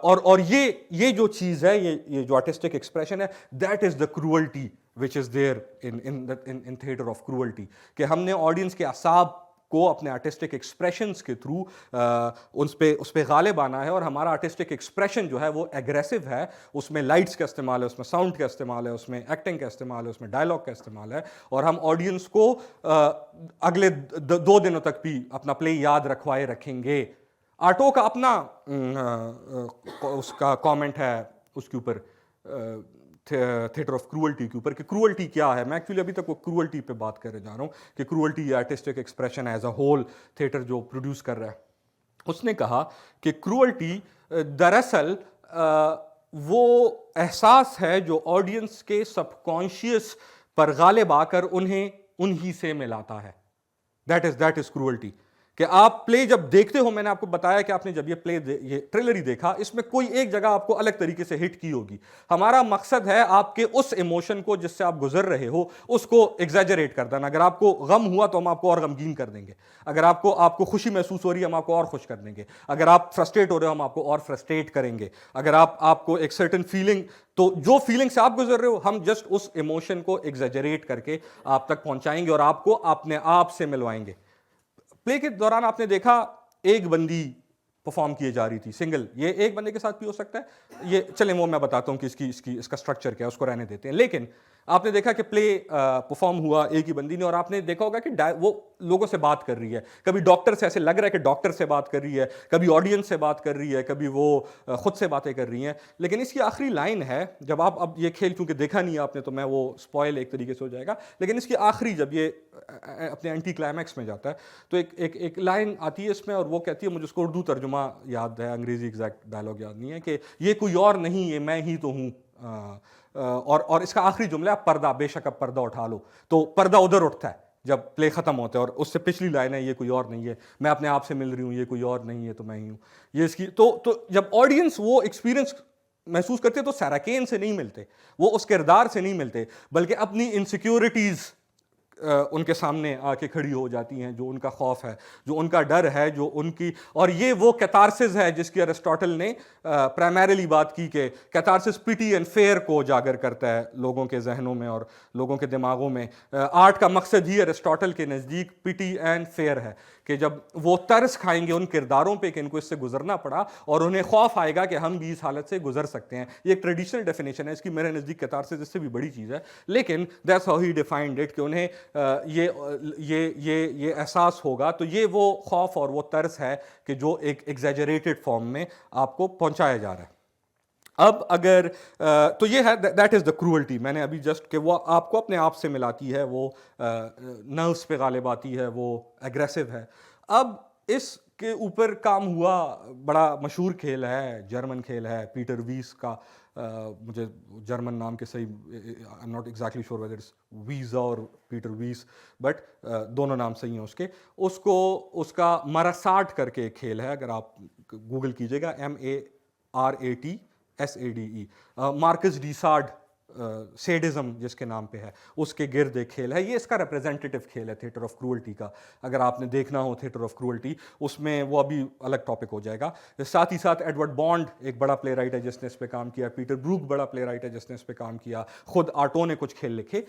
और ये जो चीज़ है, ये जो आर्टिस्टिक एक्सप्रेशन है, that is the cruelty which is there in theatre of cruelty, कि हमने ऑडियंस के असाब को अपने आर्टिस्टिक एक्सप्रेशंस के थ्रू उस पे गालिब आना है। और हमारा आर्टिस्टिक एक्सप्रेशन जो है वो एग्रेसिव है, उसमें लाइट्स का इस्तेमाल है, उसमें साउंड का इस्तेमाल है, उसमें एक्टिंग का इस्तेमाल है, उसमें डायलॉग का इस्तेमाल है। और हम ऑडियंस को अगले 2 दिनों तक भी अपना प्ले याद रखवाए रखेंगे। आर्टो का अपना उसका कमेंट है उसके ऊपर, थिएटर ऑफ क्रूअल्टी के ऊपर, कि क्रूअल्टी क्या है। मैं एक्चुअली अभी तक वो क्रूअल्टी पे बात करने जा रहा हूँ कि cruelty artistic expression as a whole theatre जो प्रोड्यूस कर रहा है। उसने कहा कि क्रूअल्टी दरअसल वो एहसास है जो ऑडियंस के सबकॉन्शियस पर गालिब आकर उन्हें उन्हीं से मिलाता है। That is cruelty. कि आप प्ले जब देखते हो, मैंने आपको बताया कि आपने जब ये ट्रेलर ही देखा, इसमें कोई एक जगह आपको अलग तरीके से हिट की होगी। हमारा मकसद है आपके उस इमोशन को जिससे आप गुजर रहे हो उसको एग्जैजरेट कर देना। अगर आपको गम हुआ तो हम आपको और गमगीन कर देंगे, अगर आपको खुशी महसूस हो रही है हम आपको और खुश कर देंगे, अगर आप फ्रस्ट्रेट हो रहे हो हम आपको और फ्रस्ट्रेट करेंगे, अगर आपको एक सर्टेन फीलिंग, तो जो फीलिंग से आप गुजर रहे हो हम जस्ट उस इमोशन को एग्जैजरेट करके आप तक पहुंचाएंगे और आपको अपने आप से मिलवाएंगे। प्ले के दौरान आपने देखा एक बंदी परफॉर्म किए जा रही थी सिंगल, ये एक बंदे के साथ भी हो सकता है, ये चलें वो मैं बताता हूँ कि इसका स्ट्रक्चर क्या है, उसको रहने देते हैं। लेकिन आपने देखा कि प्ले परफॉर्म हुआ एक ही बंदी ने, और आपने देखा होगा कि वो लोगों से बात कर रही है, कभी डॉक्टर से, ऐसे लग रहा है कि डॉक्टर से बात कर रही है, कभी ऑडियंस से बात कर रही है, कभी वो खुद से बातें कर रही हैं। लेकिन इसकी आखिरी लाइन है, जब आप, अब ये खेल क्योंकि देखा नहीं है आपने तो मैं वो स्पॉइल एक तरीके से हो जाएगा, लेकिन इसकी आखिरी जब ये अपने एंटी क्लाइमैक्स में जाता है तो एक लाइन आती है इसमें, और वो कहती है, मुझे उसको उर्दू तर्जुमा याद है, अंग्रेजी एग्जैक्ट डायलॉग याद नहीं है, कि ये कोई और नहीं, ये मैं ही तो हूँ। और इसका आखिरी जुमला है पर्दा, बेशक अब पर्दा उठा लो। तो पर्दा उधर उठता है जब प्ले खत्म होता है, और उससे पिछली लाइन है, ये कोई और नहीं है, मैं अपने आप से मिल रही हूँ, ये कोई और नहीं है तो मैं ही हूँ। ये इसकी तो जब ऑडियंस वो एक्सपीरियंस महसूस करते तो सैराकेन से नहीं मिलते, वो उस किरदार से नहीं मिलते, बल्कि अपनी इनसिक्योरिटीज़ उनके सामने आके खड़ी हो जाती हैं, जो उनका खौफ है, जो उनका डर है, जो उनकी, और ये वो कैथारसिस है जिसकी अरिस्टोटल ने प्राइमरीली बात की कि कैथारसिस पिटी एंड फेयर को उजागर करता है लोगों के जहनों में और लोगों के दिमागों में। आर्ट का मकसद ही अरिस्टोटल के नज़दीक पिटी एंड फेयर है, कि जब वो तरस खाएंगे उन किरदारों पे कि इनको इससे गुजरना पड़ा, और उन्हें खौफ आएगा कि हम भी इस हालत से गुजर सकते हैं। ये एक ट्रेडिशनल डेफिनेशन है इसकी, मेरे नज़दीक कैथारसिस इससे भी बड़ी चीज़ है, लेकिन that's how he defined it, कि उन्हें ये एहसास होगा। तो ये वो खौफ और वो तरस है कि जो एक एग्जैजरेटेड फॉर्म में आपको पहुंचाया जा रहा है। अब अगर तो ये है, दैट इज़ द क्रूअल्टी। मैंने अभी जस्ट कि वो आपको अपने आप से मिलाती है, वो नर्व्स पे गालिब आती है, वो एग्रेसिव है। अब इसके ऊपर काम हुआ, बड़ा मशहूर खेल है, जर्मन खेल है, पीटर वीस का, मुझे जर्मन नाम के सही, आई am not exactly sure whether it's visa और पीटर वीस, बट दोनों नाम सही हैं उसके। उसका मारासाट करके एक खेल है, अगर आप गूगल कीजिएगा, MARATSADE, मार्कस डी साड, सेडिज्म जिसके नाम पे है, उसके गिर्द एक खेल है। ये इसका रिप्रेजेंटेटिव खेल है थिएटर ऑफ क्रूअल्टी का। अगर आपने देखना हो थिएटर ऑफ क्रूअल्टी, उसमें वो अभी अलग टॉपिक हो जाएगा। साथ ही साथ एडवर्ड बॉन्ड एक बड़ा प्ले राइट है जिसने इस पे काम किया, पीटर ब्रूक बड़ा प्ले राइट है जिसने इस पे काम किया, खुद आर्टो ने कुछ खेल लिखे।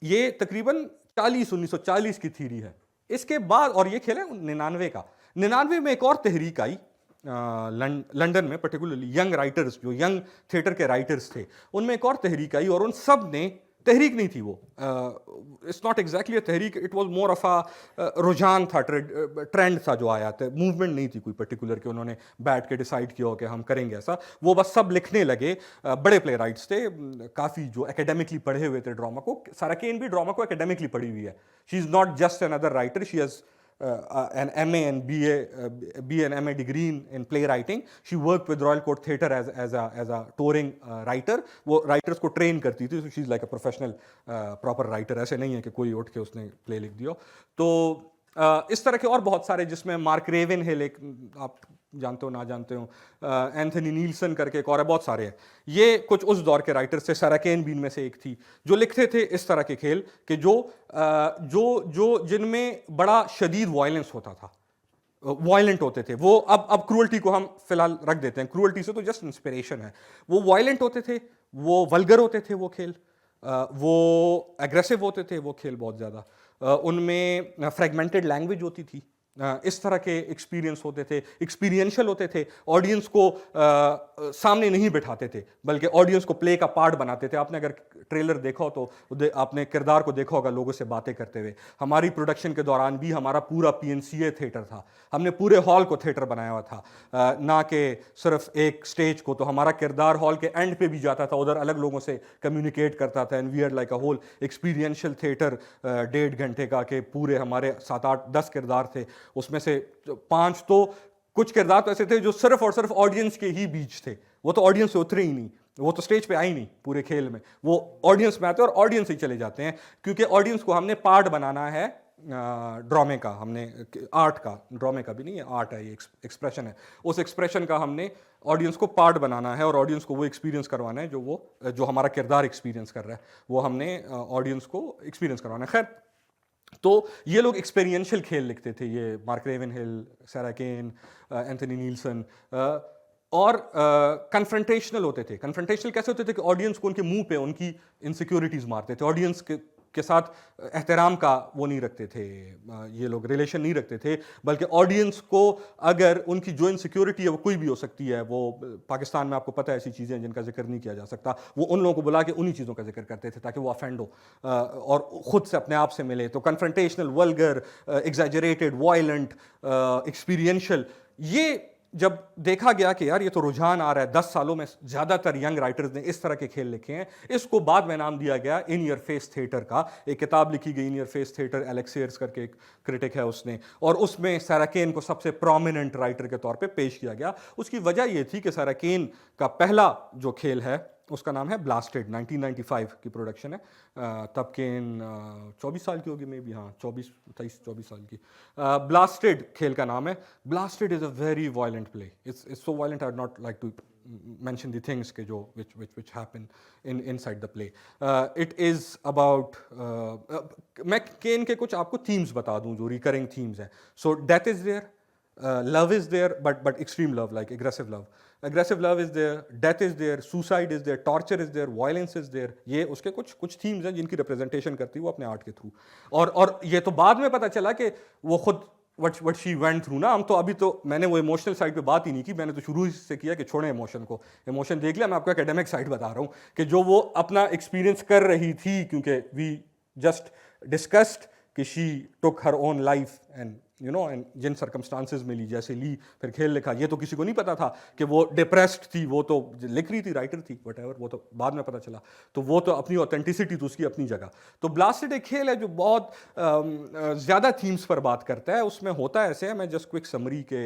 ये तकरीबन 1940 की थीरी है। इसके बाद, और ये खेल है 99 का, 99 में एक और तहरीक आई लंदन में, पर्टिकुलरली यंग राइटर्स, जो यंग थिएटर के राइटर्स थे, उनमें एक और तहरीक आई, और उन सब ने, तहरीक नहीं थी वो, it's not exactly a Tehreek, it was more of अ रुझान था, ट्रेंड था जो आया था, मूवमेंट नहीं थी कोई पर्टिकुलर कि उन्होंने बैठ के डिसाइड किया हो कि हम करेंगे ऐसा। वो बस सब लिखने लगे, बड़े प्ले राइट्स थे, काफ़ी जो एकेडमिकली पढ़े हुए थे ड्रामा को। सैराकेन भी ड्रामा को एकेडमिकली पढ़ी हुई है, she is not just another writer, she has an MA and BA and MA degree in playwriting. She worked with Royal Court Theatre as a touring writer. वो writers को train करती थी, so she's like a professional proper writer. ऐसे नहीं है कि कोई उठ के उसने play लिख दिया। तो इस तरह के और बहुत सारे, जिसमें मार्क रेवन हिल, एक आप जानते हो ना जानते हो, एंथनी नील्सन करके एक और है, बहुत सारे हैं। ये कुछ उस दौर के राइटर्स थे, सारा केन भी इनमें से एक थी, जो लिखते थे इस तरह के खेल कि जो जिनमें बड़ा शदीद वायलेंस होता था, वायलेंट होते थे वो। अब क्रूअल्टी को हम फिलहाल रख देते हैं, क्रूअल्टी से तो जस्ट इंस्पिरेशन है। वो वायलेंट होते थे, वो वल्गर होते थे वो खेल, वो एग्रेसिव होते थे वो खेल बहुत ज़्यादा, उनमें फ्रेगमेंटेड लैंग्वेज होती थी, इस तरह के एक्सपीरियंस होते थे, एक्सपीरियंशियल होते थे, ऑडियंस को सामने नहीं बिठाते थे बल्कि ऑडियंस को प्ले का पार्ट बनाते थे। आपने अगर ट्रेलर देखा हो तो आपने किरदार को देखा होगा लोगों से बातें करते हुए। हमारी प्रोडक्शन के दौरान भी हमारा पूरा PNCA थिएटर था, हमने पूरे हॉल को थिएटर बनाया हुआ था, ना कि सिर्फ एक स्टेज को। तो हमारा किरदार हॉल के एंड पे भी जाता था, उधर अलग लोगों से कम्युनिकेट करता था, and we are like a whole experiential theatre. 1.5 घंटे का के पूरे हमारे 7, 8, 10 किरदार थे, उसमें से 5 तो कुछ किरदार तो ऐसे थे जो सिर्फ और सिर्फ ऑडियंस के ही बीच थे, वो तो ऑडियंस से उतरे ही नहीं, वो तो स्टेज पे आए ही नहीं पूरे खेल में, वो ऑडियंस में आते हैं और ऑडियंस ही चले जाते हैं, क्योंकि ऑडियंस को हमने पार्ट बनाना है ड्रामे का, हमने आर्ट का, ड्रामे का भी नहीं है, आर्ट है, ये एक्सप्रेशन है, उस एक्सप्रेशन का हमने ऑडियंस को पार्ट बनाना है और ऑडियंस को वो एक्सपीरियंस करवाना है जो हमारा किरदार एक्सपीरियंस कर रहा है, वो हमने ऑडियंस को एक्सपीरियंस करवाना है। खैर, तो ये लोग एक्सपीरियंशियल खेल लिखते थे, ये मार्क रेवन हिल, सारा केन, एंथनी नील्सन, और कन्फ्रंटेशनल होते थे। कन्फ्रंटेशनल कैसे होते थे कि ऑडियंस को उनके मुंह पे उनकी इनसिक्योरिटीज मारते थे, ऑडियंस के साथ एहतराम का वो नहीं रखते थे, ये लोग रिलेशन नहीं रखते थे, बल्कि ऑडियंस को अगर उनकी जो इनसिक्योरिटी है वो कोई भी हो सकती है, वो पाकिस्तान में आपको पता है ऐसी चीज़ें हैं जिनका जिक्र नहीं किया जा सकता, वो उन लोगों को बुला के उन्हीं चीज़ों का जिक्र करते थे ताकि वो ऑफेंड हो और ख़ुद से अपने आप से मिले। तो confrontational, vulgar, exaggerated, violent, experiential, ये जब देखा गया कि यार ये तो रुझान आ रहा है, 10 सालों में ज़्यादातर यंग राइटर्स ने इस तरह के खेल लिखे हैं, इसको बाद में नाम दिया गया इन योर फेस थिएटर का। एक किताब लिखी गई in your face theatre, Alex shares करके एक क्रिटिक है उसने, और उसमें सारा केन को सबसे प्रोमिनेंट राइटर के तौर पे पेश किया गया। उसकी वजह ये थी कि सारा केन का पहला जो खेल है उसका नाम है ब्लास्टेड, 1995 की प्रोडक्शन है, तब केन 24 साल की होगी मे बी, हाँ 23-24 साल की। ब्लास्टेड खेल का नाम है। Blasted is a very violent play, it's so violent I would not like to mention the things के जो which happen inside the play. It is about मैं केन के कुछ आपको themes बता दूं जो recurring themes हैं. So death is there, love is there, but extreme love, like aggressive love. Aggressive love is there, death is there, suicide is there, torture is there, violence is there. ये उसके कुछ themes हैं जिनकी representation करती है वो अपने art के थ्रू। और ये तो बाद में पता चला कि वो खुद what she went through ना। हम तो अभी तो मैंने वो इमोशनल साइड पे बात ही नहीं की, मैंने तो शुरू से किया कि छोड़ें इमोशन को, इमोशन देख लिया, मैं आपको एकेडमिक साइड बता रहा हूँ कि जो वो अपना एक्सपीरियंस कर रही थी, क्योंकि वी जस्ट डिस्कस्ड कि she took her own life and you know, and जिन सर्कमस्टांसेस में ली, जैसे ली फिर खेल लिखा, ये तो किसी को नहीं पता था कि वो डिप्रेस्ड थी, वो तो लिख रही थी, राइटर थी, वटएवर, वो तो बाद में पता चला। तो वो तो अपनी ऑथेंटिसिटी तो उसकी अपनी जगह। तो ब्लास्टेड एक खेल है जो बहुत ज़्यादा थीम्स पर बात करता है। उसमें होता है ऐसे है, मैं जस्ट क्विक समरी के,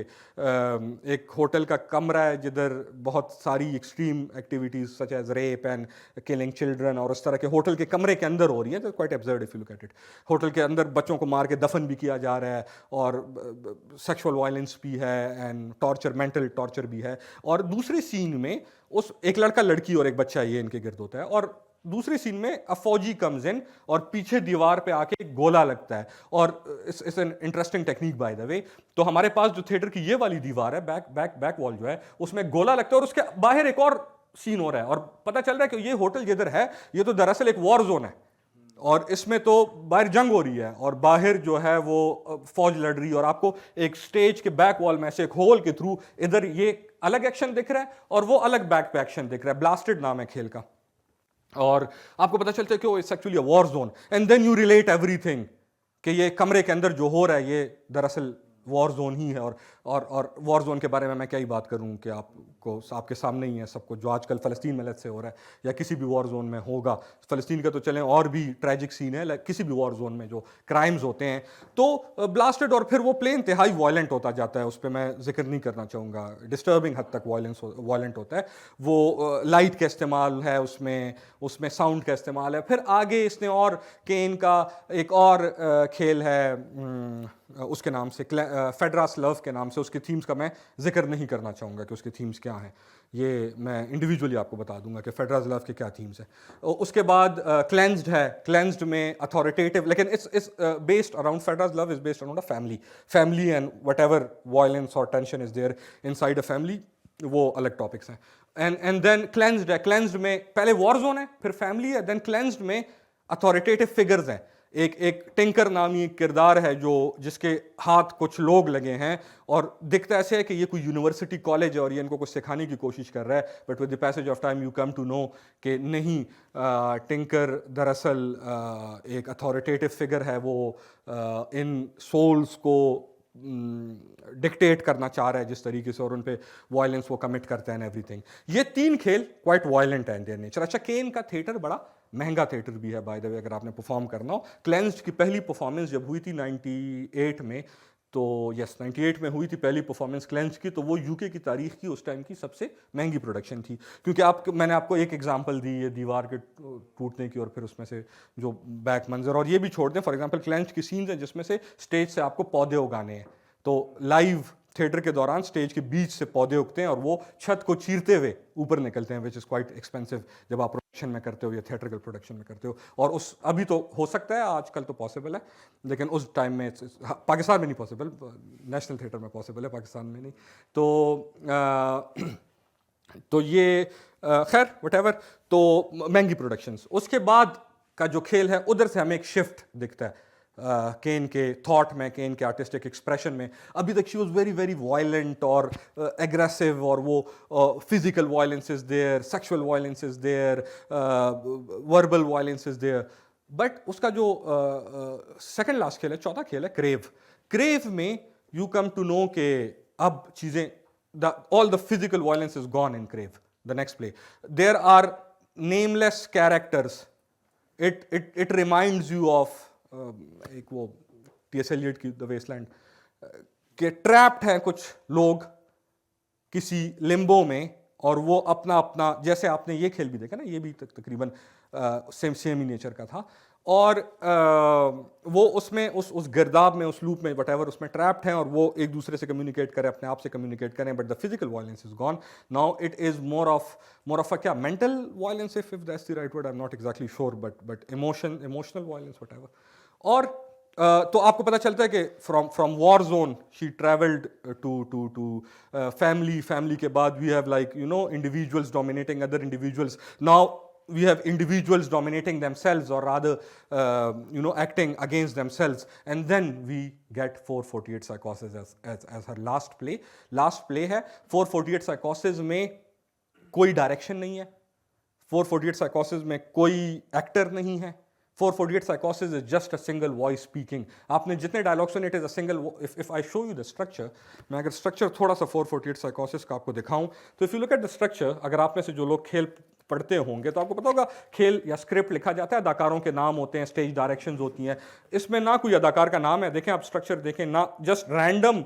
एक होटल का कमरा है जिधर बहुत सारी extreme activities such as rape and killing children और उस तरह के होटल के कमरे के अंदर हो रही है। तो quite absurd if you look at it. Hotel के अंदर बच्चों को मार के दफन भी किया जा रहा है, और सेक्सुअल वायलेंस भी है, एंड टॉर्चर, मेंटल टॉर्चर भी है। और दूसरे सीन में उस एक लड़का, लड़की और एक बच्चा ये इनके गिर्द होता है, और दूसरे सीन में अ फौजी कम्स इन और पीछे दीवार पे आके गोला लगता है। और it's an interesting technique by the वे। तो हमारे पास जो थिएटर की ये वाली दीवार है, बैक वॉल जो है, उसमें गोला लगता है और उसके बाहर एक और सीन हो रहा है, और पता चल रहा है कि ये होटल जिधर है ये तो दरअसल एक वॉर जोन है, और इसमें तो बाहर जंग हो रही है और बाहर जो है वो फौज लड़ रही है, और आपको एक स्टेज के बैक वॉल में से एक होल के थ्रू इधर ये अलग एक्शन दिख रहा है और वो अलग बैक पे एक्शन दिख रहा है। ब्लास्टेड नाम है खेल का, और आपको पता चलता है कि it's actually a war zone, and then you relate everything कि ये कमरे के अंदर जो हो रहा है ये दरअसल वॉर जोन ही है। और और वॉर जोन के बारे में मैं क्या ही बात करूं कि आपके सामने ही है सबको, जो आजकल फ़लस्तीन में से हो रहा है या किसी भी वॉर जोन में होगा। फ़लस्तीन का तो चलें, और भी ट्रैजिक सीन है, किसी भी वॉर जोन में जो क्राइम्स होते हैं तो ब्लास्टेड, और फिर वो प्ले इंतहाई वायलेंट होता जाता है। उस पर मैं जिक्र नहीं करना चाहूँगा, डिस्टर्बिंग हद तक वायलेंट होता है वो। लाइट का इस्तेमाल है उसमें साउंड का इस्तेमाल है। फिर आगे इसने और केन का एक और खेल है उसके नाम से, फेडरास लव के नाम से, उसके थीम्स का मैं जिक्र नहीं करना चाहूँगा कि उसके थीम्स क्या हैं, ये मैं इंडिविजुअली आपको बता दूंगा कि फेडरास लव के क्या थीम्स हैं। उसके बाद क्लेंस्ड है, क्लेंस्ड में अथॉरिटेटिव, लेकिन it's based around, Phaedra's love is based around a family and whatever violence और tension is there inside a family, वो अलग टॉपिक्स हैं। एंड देन क्लेंस्ड है, क्लेंस्ड में पहले वॉर जोन है, फिर फैमिली है, देन क्लेंस्ड में अथॉरिटेटिव फिगर्स हैं। एक टिंकर नामी किरदार है जिसके हाथ कुछ लोग लगे हैं, और दिखता ऐसे है कि ये कोई यूनिवर्सिटी कॉलेज है और ये इनको कुछ सिखाने की कोशिश कर रहा है, but with the passage of time you come to know कि नहीं, टिंकर दरअसल एक अथॉरिटेटिव फिगर है, वो इन सोल्स को डिक्टेट करना चाह रहा है जिस तरीके से, और उन पे वायलेंस वो कमिट करते हैं एवरीथिंग। ये तीन खेल क्वाइट वायलेंट है इन देयर नेचर। अच्छा, केन का थिएटर बड़ा महंगा थिएटर भी है बाय द वे, अगर आपने परफॉर्म करना हो। क्लेंस्ड की पहली परफॉर्मेंस जब हुई थी 98 में, तो यस 98 में हुई थी पहली परफॉर्मेंस क्लेंस्ड की, तो वो यूके की तारीख की उस टाइम की सबसे महंगी प्रोडक्शन थी। क्योंकि मैंने आपको एक एग्जांपल दी ये दीवार के टूटने की, और फिर उसमें से जो बैक मंजर, और ये भी छोड़ दें, फॉर एग्जांपल क्लेंस्ड की सीन्स हैं जिसमें से स्टेज से आपको पौधे उगाने हैं, तो लाइव थिएटर के दौरान स्टेज के बीच से पौधे उगते हैं और वो छत को चीरते हुए ऊपर निकलते हैं, विच इज़ क्वाइट एक्सपेंसिव जब आप प्रोडक्शन में करते हो या थिएट्रिकल प्रोडक्शन में करते हो। और अभी तो हो सकता है, आजकल तो पॉसिबल है, लेकिन उस टाइम में पाकिस्तान में नहीं पॉसिबल, नेशनल थिएटर में पॉसिबल है, पाकिस्तान में नहीं। तो ये खैर वटेवर, तो महंगी प्रोडक्शंस। उसके बाद का जो खेल है, उधर से हमें एक शिफ्ट दिखता है केन के थॉट में, केन के आर्टिस्टिक एक्सप्रेशन में। अभी तक she was very very violent और एग्रेसिव, और वो physical violence is there, sexual violence is there, verbal violence is there. But उसका जो सेकंड लास्ट खेल है, चौथा खेल है क्रेव में यू कम टू नो के अब चीज़ें, all the physical violence is gone in Crave, the next play. There are nameless characters, it reminds you of एक वो टी.एस. एलियट की द वेस्टलैंड, के ट्रैप्ड हैं कुछ लोग किसी लिम्बो में, और वो अपना अपना, जैसे आपने ये खेल भी देखा ना, ये भी तकरीबन सेम ही नेचर का था, और वो उसमें उस गिरदाब में, उस लूप में, वटेवर उसमें ट्रैप्ड हैं, और वो एक दूसरे से कम्युनिकेट करें, अपने आप से कम्युनिकेट करें, but the physical violence is gone. Now it is more of a क्या, mental violence, if that's the right word, I am not exactly sure, but emotional violence whatever. और तो आपको पता चलता है कि from war zone she travelled to family के बाद we have like you know individuals dominating other individuals. Now we have individuals dominating themselves, or rather acting against themselves, and then we get 448 Psychosis as her last play है। 448 Psychosis में कोई direction नहीं है, 448 Psychosis में कोई actor नहीं है, 448 Psychosis is just a single voice speaking। आपने जितने डायलॉग सुने, it is a single, if I show you the structure, मैं अगर स्ट्रक्चर थोड़ा सा 448 Psychosis का आपको दिखाऊं, तो if you look at the structure, अगर आप में से जो लोग खेल पढ़ते होंगे तो आपको पता होगा, खेल या स्क्रिप्ट लिखा जाता है, अदाकारों के नाम होते हैं, स्टेज डायरेक्शंस होती हैं, इसमें ना कोई अदाकार का नाम है, देखें आप स्ट्रक्चर देखें ना, जस्ट रैंडम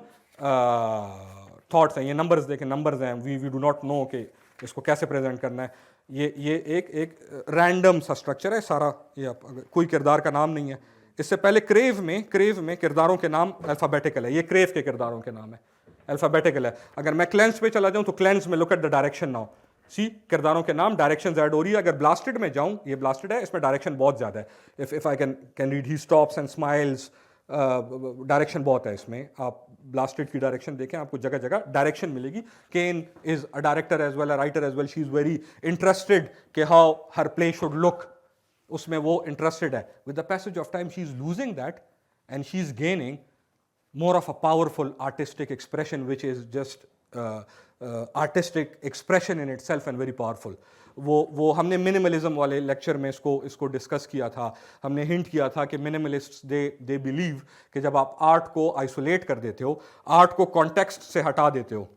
थॉट्स हैं, ये नंबर्स देखें, नंबर्स हैं, वी डू नॉट नो कि इसको कैसे प्रेजेंट करना है, ये एक रैंडम सा स्ट्रक्चर है सारा, ये कोई किरदार का नाम नहीं है। इससे पहले क्रेव में किरदारों के नाम अल्फ़ाबेटिकल है, ये क्रेव के किरदारों के नाम है, अल्फ़ाबेटिकल है। अगर मैं क्लेंस पे चला जाऊं तो क्लेंस में look at the direction now, see किरदारों के नाम, डायरेक्शन ऐड हो रही है। अगर ब्लास्टेड में जाऊं, ये ब्लास्टेड है, इसमें डायरेक्शन बहुत ज़्यादा है। If I can read, he stops and smiles, direction बहुत है इसमें। आप ब्लास्टेड की डायरेक्शन देखें, आपको जगह जगह डायरेक्शन मिलेगी। Kane is a director as well, a writer as well, she is very interested कि how her play should look, उसमें वो इंटरेस्टेड है। With the passage of time she is losing that and she is gaining more of a powerful artistic expression, which is just artistic expression in itself and very powerful. वो हमने minimalism वाले lecture में इसको discuss किया था। हमने hint किया था कि मिनिमलिस्ट्स दे बिलीव कि जब आप आर्ट को आइसोलेट कर देते हो, आर्ट को कॉन्टेक्स्ट से हटा देते हो,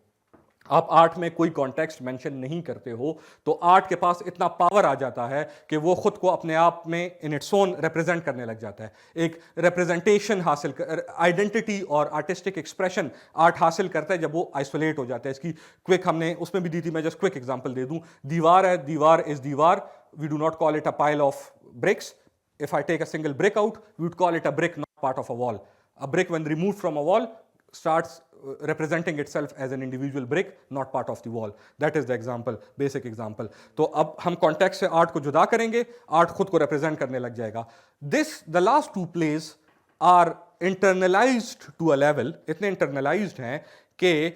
आप आर्ट में कोई कॉन्टेक्स्ट मेंशन नहीं करते हो, तो आर्ट के पास इतना पावर आ जाता है कि वो खुद को अपने आप में इन इट्स ओन रिप्रेजेंट करने लग जाता है। एक रिप्रेजेंटेशन हासिल कर, आइडेंटिटी और आर्टिस्टिक एक्सप्रेशन आर्ट हासिल करता है जब वो आइसोलेट हो जाता है। इसकी क्विक हमने उसमें भी दी थी, मैं जस्ट क्विक एग्जांपल दे दूं। दीवार है, दीवार इज दीवार, we do not call it a pile of bricks. If I take a single brick out, we would call it a brick, not part of a wall. A brick, when removed from a wall, starts representing itself as an individual brick, not part of the wall. That is the example, basic example. तो अब हम context से art को जुदा करेंगे, art खुद को represent करने लग जाएगा. The last two plays are internalized to a level, इतने internalized हैं कि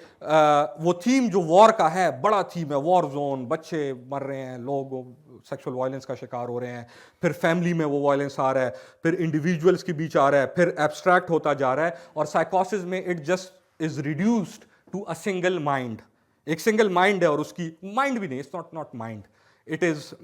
वो थीम जो वॉर का है, बड़ा थीम है, वॉर जोन, बच्चे मर रहे हैं, लोग सेक्सुअल वायलेंस का शिकार हो रहे हैं, फिर फैमिली में वो वायलेंस आ रहा है, फिर इंडिविजुअल्स के बीच आ रहा है, फिर एब्स्ट्रैक्ट होता जा रहा है, और साइकोसिस में it just is reduced to a single mind. एक सिंगल माइंड है और उसकी माइंड भी नहीं, it's not mind, it is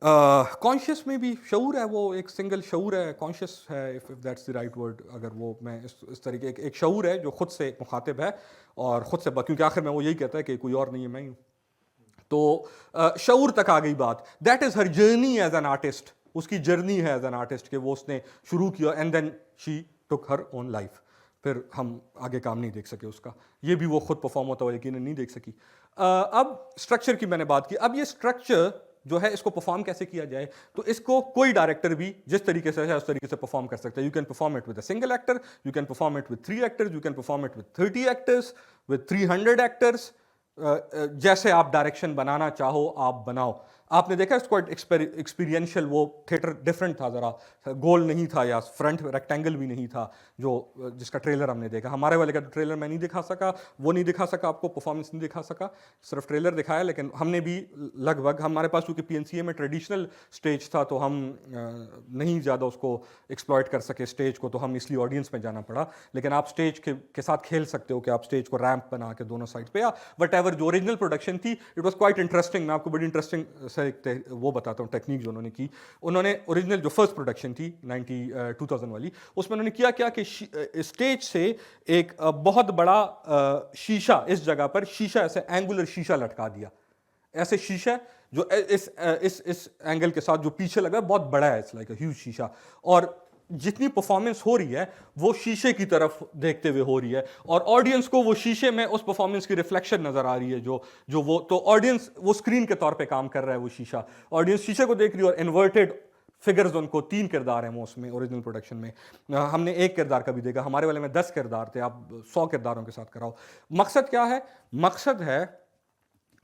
conscious में भी शऊर है, वो एक सिंगल शऊर है, कॉन्शियस है, if that's the right word, अगर वो मैं इस तरीके एक शऊर है जो खुद से मुखातिब है और खुद से, क्योंकि आखिर में वो यही कहता है कि कोई और नहीं है, मैं ही हूँ। तो शऊर तक आ गई बात। That is her journey as an artist, उसकी जर्नी है एज एन आर्टिस्ट कि वो उसने शुरू किया and then she took her own life. फिर हम आगे काम नहीं देख सके उसका, ये भी वो खुद परफॉर्म होता हुआ यकीनन नहीं देख सकी। अब स्ट्रक्चर की मैंने बात की। अब ये स्ट्रक्चर जो है इसको परफॉर्म कैसे किया जाए, तो इसको कोई डायरेक्टर भी जिस तरीके से है उस तरीके से परफॉर्म कर सकता है। You can perform it with a single actor, you can perform it with 3 actors, you can perform it with 30 actors, with 300 actors. जैसे आप डायरेक्शन बनाना चाहो आप बनाओ। आपने देखा इसको एक्सपीरियंशियल, वो थिएटर डिफरेंट था, ज़रा गोल नहीं था या फ्रंट रेक्टेंगल भी नहीं था जो जिसका ट्रेलर हमने देखा। हमारे वाले का तो ट्रेलर मैं नहीं दिखा सका, वो नहीं दिखा सका, आपको परफॉर्मेंस नहीं दिखा सका, सिर्फ ट्रेलर दिखाया। लेकिन हमने भी लगभग, हमारे पास क्योंकि PNCA में ट्रेडिशनल स्टेज था तो हम नहीं ज़्यादा उसको एक्सप्लॉयट कर सके स्टेज को, तो हम इसलिए ऑडियंस में जाना पड़ा। लेकिन आप स्टेज के साथ खेल सकते हो कि आप स्टेज को रैंप बना के दोनों साइड पे, या वट एवर जो ओरिजिनल प्रोडक्शन थी, इट वॉज क्वाइट इंटरेस्टिंग। मैं आपको बड़ी इंटरेस्टिंग वो बताता हूँ टेक्निक जो उन्होंने की। उन्होंने ओरिजिनल जो फर्स्ट प्रोडक्शन थी 2000 वाली, उसमें उन्होंने किया क्या कि स्टेज से एक बहुत बड़ा शीशा, इस जगह पर शीशा, ऐसे एंगुलर शीशा लटका दिया, ऐसे शीशा जो इस एंगल के साथ जो पीछे लगा है बहुत बड़ा है, इट्स लाइक अ ह्यूज शीशा, और जितनी परफॉर्मेंस हो रही है वो शीशे की तरफ देखते हुए हो रही है, और ऑडियंस को वो शीशे में उस परफॉर्मेंस की रिफ्लेक्शन नजर आ रही है, जो वो, तो ऑडियंस वो स्क्रीन के तौर पे काम कर रहा है, वो शीशा, ऑडियंस शीशे को देख रही है, और इन्वर्टेड फिगर्स, उनको 3 किरदार हैं वो उसमें ओरिजिनल प्रोडक्शन में। हमने 1 किरदार का भी देखा, हमारे वाले में 10 किरदार थे, आप 100 किरदारों के साथ कराओ। मकसद क्या है? मकसद है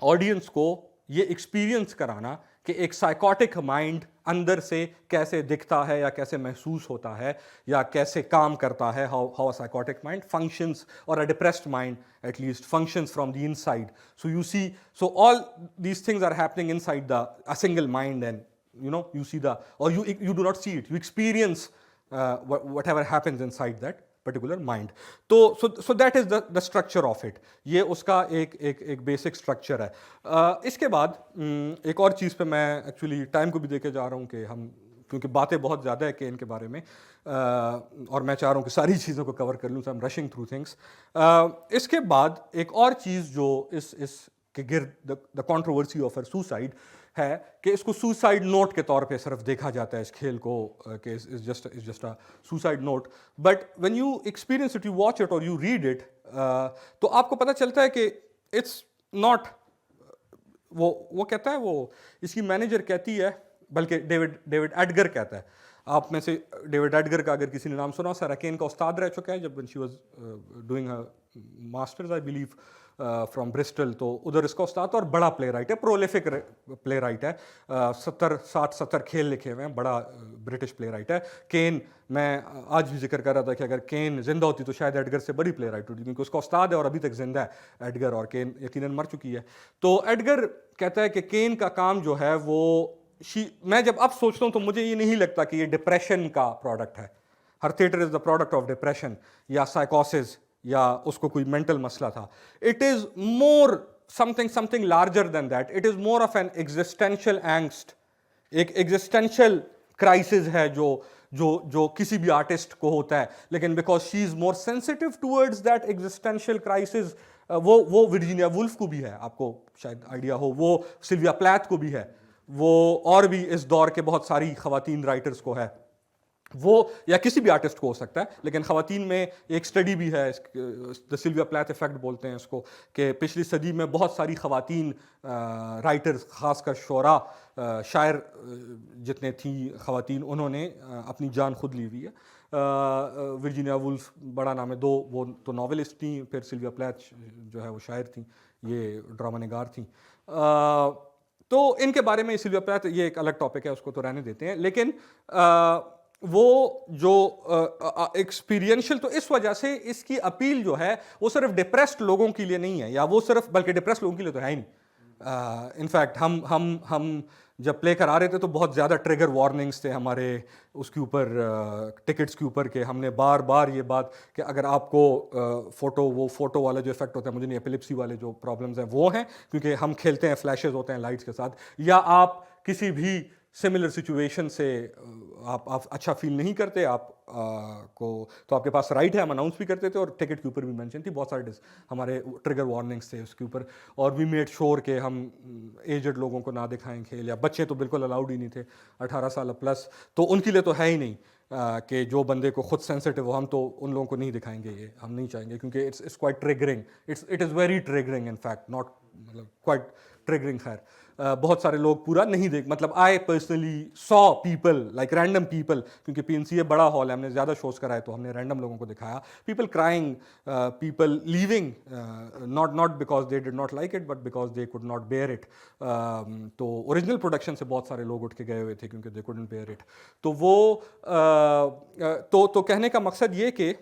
ऑडियंस को ये एक्सपीरियंस कराना कि एक साइकोटिक माइंड अंदर से कैसे दिखता है या कैसे महसूस होता है या कैसे काम करता है, how a psychotic mind functions, और a depressed mind at least functions from the inside. So you see, so all these things are happening inside a single mind, and you see or you do not see it, you experience whatever happens inside that particular mind. So that is the structure of it. ये उसका एक basic structure है। इसके बाद एक और चीज़ पे मैं एक्चुअली टाइम को भी देके जा रहा हूँ कि हम, क्योंकि बातें बहुत ज़्यादा है केन के बारे में, और मैं चाह रहा हूँ कि सारी चीज़ों को कवर कर लूँ, so I am rushing through things. इसके बाद एक और चीज़ जो इस के गिर्द the controversy of her suicide है कि इसको सुसाइड नोट के तौर पे सिर्फ देखा जाता है इस खेल को, कि is just a suicide note, but when you experience it, you watch it और यू रीड इट, तो आपको पता चलता है कि इट्स नॉट, वो कहता है, वो इसकी मैनेजर कहती है, बल्कि डेविड एडगर कहता है। आप में से डेविड एडगर का अगर किसी ने नाम सुना, सारा केन का उस्ताद रह चुका है जब when she was doing her masters I believe from Bristol, तो उधर इसका उस्ताद, और बड़ा प्ले राइट है, प्रोलिफिक प्ले राइट है, 60 खेल लिखे हुए हैं, बड़ा ब्रिटिश प्ले राइट है। केन, मैं आज भी जिक्र कर रहा था कि अगर केन जिंदा होती तो शायद एडगर से बड़ी प्ले राइट होती, क्योंकि उसका उस्ताद है और अभी तक जिंदा है एडगर, और केन यकीनन मर चुकी है। तो एडगर कहता है कि केन का काम जो है वो, मैं जब अब सोचता हूँ तो मुझे ये नहीं लगता कि ये डिप्रेशन का प्रोडक्ट है। Her theatre is the product of depression या साइकोसिस, या उसको कोई मेंटल मसला था। It is more something larger than that. It is more of an existential angst. एक existential crisis है जो किसी भी आर्टिस्ट को होता है, लेकिन because she is more sensitive towards that existential crisis, वो वर्जीनिया वुल्फ को भी है, आपको शायद आइडिया हो, वो सिल्विया प्लैथ को भी है, वो और भी इस दौर के बहुत सारी खवातीन राइटर्स को है, वो या किसी भी आर्टिस्ट को हो सकता है, लेकिन खवातीन में एक स्टडी भी है, द सिल्विया प्लैथ इफेक्ट बोलते हैं इसको, कि पिछली सदी में बहुत सारी खवातीन राइटर्स, खासकर शोरा शायर जितने थी खवातीन, उन्होंने अपनी जान खुद ली हुई है। वर्जीनिया वुल्फ बड़ा नाम है, दो वो तो नॉवेलिस्ट थी, फिर सिल्विया प्लैथ जो है वो शायर थी, ये ड्रामा निगार थी। तो इनके बारे में सिल्विया प्लैथ, ये एक अलग टॉपिक है, उसको तो रहने देते हैं, लेकिन वो जो एक्सपीरियंशियल, तो इस वजह से इसकी अपील जो है वो सिर्फ डिप्रेस्ड लोगों के लिए नहीं है, या वो सिर्फ, बल्कि डिप्रेस्ड लोगों के लिए तो है ही नहीं। इनफैक्ट हम जब प्ले करा रहे थे तो बहुत ज़्यादा ट्रिगर वार्निंग्स थे हमारे उसके ऊपर, टिकट्स के ऊपर, के हमने बार बार ये बात कि अगर आपको फोटो वाला जो इफेक्ट होता है, मुझे नहीं, एपिलिप्सी वाले जो प्रॉब्लम्स हैं वो हैं, क्योंकि हम खेलते हैं, फ्लैशेस होते हैं लाइट्स के साथ, या आप किसी भी सिमिलर सिचुएशन से आप अच्छा फील नहीं करते, आप को तो आपके पास राइट है, हम अनाउंस भी करते थे, और टिकट के ऊपर भी मेंशन थी, बहुत सारे हमारे ट्रिगर वार्निंग्स थे उसके ऊपर, और वी मेड श्योर के हम एजड लोगों को ना दिखाएं खेल, या बच्चे तो बिल्कुल अलाउड ही नहीं थे 18 साल प्लस, तो उनके लिए तो है ही नहीं कि जो बंदे को खुद सेंसिटिव हो, हम तो उन लोगों को नहीं दिखाएंगे, ये हम नहीं चाहेंगे, क्योंकि it's quite triggering, it is very triggering, in fact not, मतलब क्वाइट ट्रिगरिंग। खैर बहुत सारे लोग पूरा नहीं देख, मतलब I personally saw people, like random people, क्योंकि PNCA बड़ा हॉल है, हमने ज़्यादा शोज कराए, तो हमने रैंडम लोगों को दिखाया, people crying, people leaving, not because they did not like it, but because they could not bear it. तो ओरिजिनल प्रोडक्शन से बहुत सारे लोग उठ के गए हुए थे, क्योंकि दे कुडंट बेयर इट। तो वो तो कहने का मकसद ये कि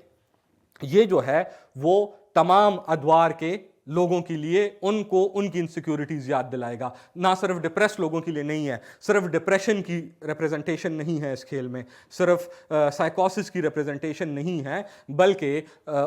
ये जो है वो तमाम अदवार के लोगों के लिए उनको उनकी इनसिक्योरिटीज याद दिलाएगा, ना सिर्फ डिप्रेस लोगों के लिए नहीं है, सिर्फ डिप्रेशन की रिप्रेजेंटेशन नहीं है इस खेल में, सिर्फ साइकोसिस की रिप्रेजेंटेशन नहीं है, बल्कि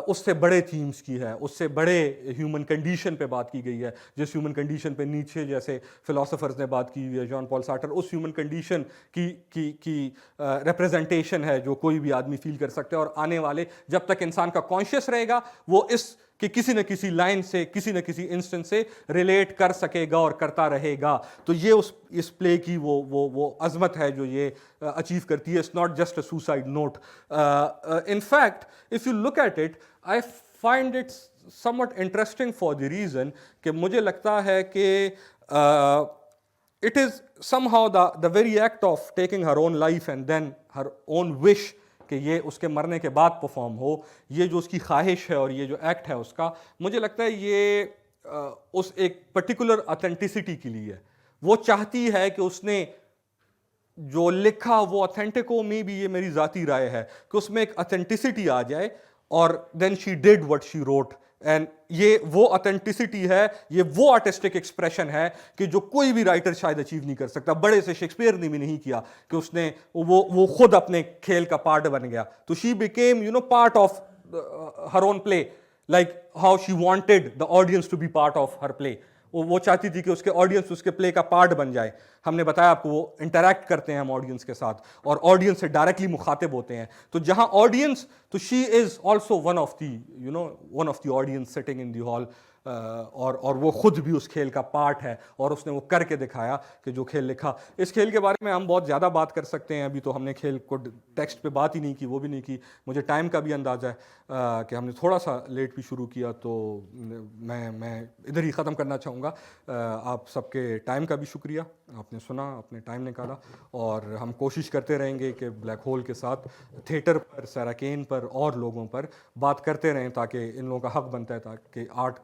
उससे बड़े थीम्स की है, उससे बड़े ह्यूमन कंडीशन पे बात की गई है, जिस ह्यूमन कंडीशन पे नीचे जैसे फिलोसोफर्स ने बात की हुई है, जॉन पॉल सार्टर, उस ह्यूमन कंडीशन की रिप्रेजेंटेशन है जो कोई भी आदमी फील कर सकता है, और आने वाले, जब तक इंसान का कॉन्शियस रहेगा, वो इस कि किसी न किसी लाइन से, किसी न किसी इंस्टेंस से रिलेट कर सकेगा और करता रहेगा। तो ये इस प्ले की वो अजमत है जो ये अचीव करती है। It's not just a suicide note. In fact if you look at it, I find it somewhat interesting for the reason कि मुझे लगता है कि it is somehow the very act of taking her own life and then her own wish कि ये उसके मरने के बाद परफॉर्म हो, ये जो उसकी ख्वाहिश है और ये जो एक्ट है उसका, मुझे लगता है ये उस एक पर्टिकुलर ऑथेंटिसिटी के लिए है। वो चाहती है कि उसने जो लिखा वो ऑथेंटिक हो, मे बी ये मेरी ज़ाती राय है कि उसमें एक ऑथेंटिसिटी आ जाए, और then she did what she wrote, and ये वो ऑथेंटिसिटी है, ये वो आर्टिस्टिक एक्सप्रेशन है कि जो कोई भी राइटर शायद अचीव नहीं कर सकता। बड़े से शेक्सपियर ने भी नहीं किया कि उसने वो खुद अपने खेल का पार्ट बन गया। तो she became part of her own play, like how she wanted the audience to be part of her play. वो चाहती थी कि उसके ऑडियंस उसके प्ले का पार्ट बन जाए। हमने बताया आपको वो इंटरैक्ट करते हैं हम ऑडियंस के साथ, और ऑडियंस से डायरेक्टली मुखातिब होते हैं। तो जहां ऑडियंस, तो she is also one of the audience sitting in the hall, और वो खुद भी उस खेल का पार्ट है, और उसने वो करके दिखाया कि जो खेल लिखा। इस खेल के बारे में हम बहुत ज़्यादा बात कर सकते हैं, अभी तो हमने खेल को टेक्स्ट पे बात ही नहीं की, वो भी नहीं की। मुझे टाइम का भी अंदाज़ा है कि हमने थोड़ा सा लेट भी शुरू किया, तो मैं इधर ही ख़त्म करना चाहूँगा। आप सबके टाइम का भी शुक्रिया, आपने सुना, आपने टाइम निकाला, और हम कोशिश करते रहेंगे कि ब्लैक होल के साथ थिएटर पर, सारा केन पर और लोगों पर बात करते रहें, ताकि इन लोगों का हक बनता है ताकि आर्ट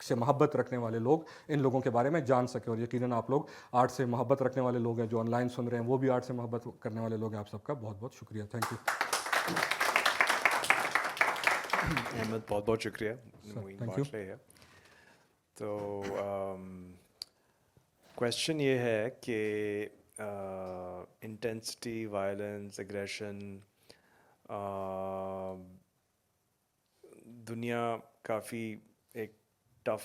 से मोहब्बत रखने वाले लोग इन लोगों के बारे में जान सके। और यकीनन आप लोग आर्ट से मोहब्बत रखने वाले लोग हैं, जो ऑनलाइन सुन रहे हैं वो भी आर्ट से मोहब्बत करने वाले लोग हैं। आप सबका बहुत बहुत शुक्रिया, थैंक यू। अहमद, बहुत बहुत शुक्रिया, thank you. है। तो क्वेश्चन ये है कि इंटेंसिटी, वायलेंस, एग्रेशन, दुनिया काफ़ी एक टफ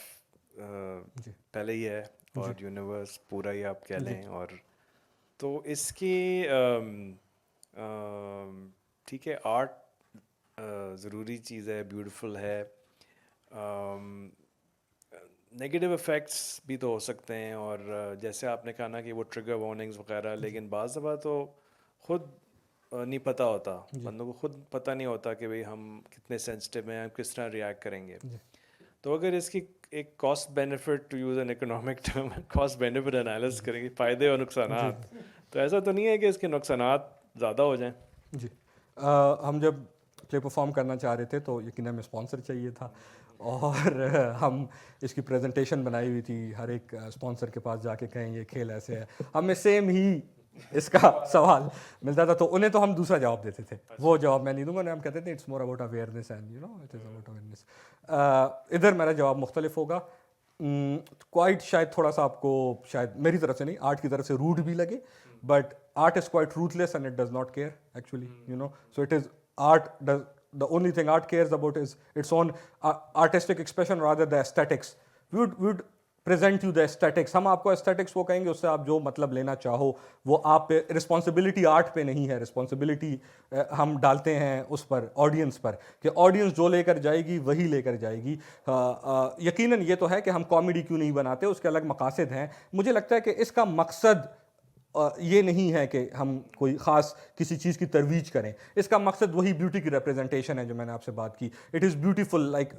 पहले ही है और यूनिवर्स पूरा ही आप कह लें। और तो इसकी ठीक है, आर्ट ज़रूरी चीज़ है, ब्यूटीफुल है। नेगेटिव इफ़ेक्ट्स भी तो हो सकते हैं, और जैसे आपने कहा ना कि वो ट्रिगर वार्निंग्स वगैरह, लेकिन बाज़ दफ़ा तो खुद नहीं पता होता, बंदों को खुद पता नहीं होता कि भाई हम कितने सेंसिटिव हैं, हम किस तरह रिएक्ट करेंगे। तो अगर इसकी एक cost benefit, to use an economic term, cost benefit analysis करेंगे, फ़ायदे और नुकसानात, तो ऐसा तो नहीं है कि इसके नुकसानात ज़्यादा हो जाएं। जी हम जब प्ले परफॉर्म करना चाह रहे थे तो यकीन हमें स्पॉन्सर चाहिए था, और हम इसकी प्रेजेंटेशन बनाई हुई थी, हर एक स्पॉन्सर के पास जाके कहें ये खेल ऐसे है, हमें सेम ही इसका सवाल मिलता था, तो उन्हें तो हम दूसरा जवाब देते थे। वो जवाब मैं नहीं दूंगा, उन्हें हम कहते थे it's more about awareness and you no it is about awareness. इधर मेरा जवाब मुख्तलिफ होगा। क्वाइट शायद थोड़ा सा आपको, शायद मेरी तरफ से नहीं, आर्ट की तरफ से रूड भी लगे, but art is quite ruthless and it does not care actually, you know. So it is art does, the only thing art cares about is its own artistic expression rather than aesthetics. We would present you the aesthetics, हम आपको aesthetics वो कहेंगे, उससे आप जो मतलब लेना चाहो वो आप पे, रिस्पॉन्सिबिलिटी आर्ट पे नहीं है, रिस्पॉन्सिबिलिटी हम डालते हैं उस पर, ऑडियंस पर, कि ऑडियंस जो लेकर जाएगी वही लेकर जाएगी। यकीनन ये तो है कि हम कॉमेडी क्यों नहीं बनाते, उसके अलग मकासद हैं। मुझे लगता है कि इसका मकसद ये नहीं है कि हम कोई ख़ास किसी चीज़ की तरवीज करें, इसका मकसद वही ब्यूटी की रिप्रेजेंटेशन है जो मैंने आपसे बात की। It is beautiful, like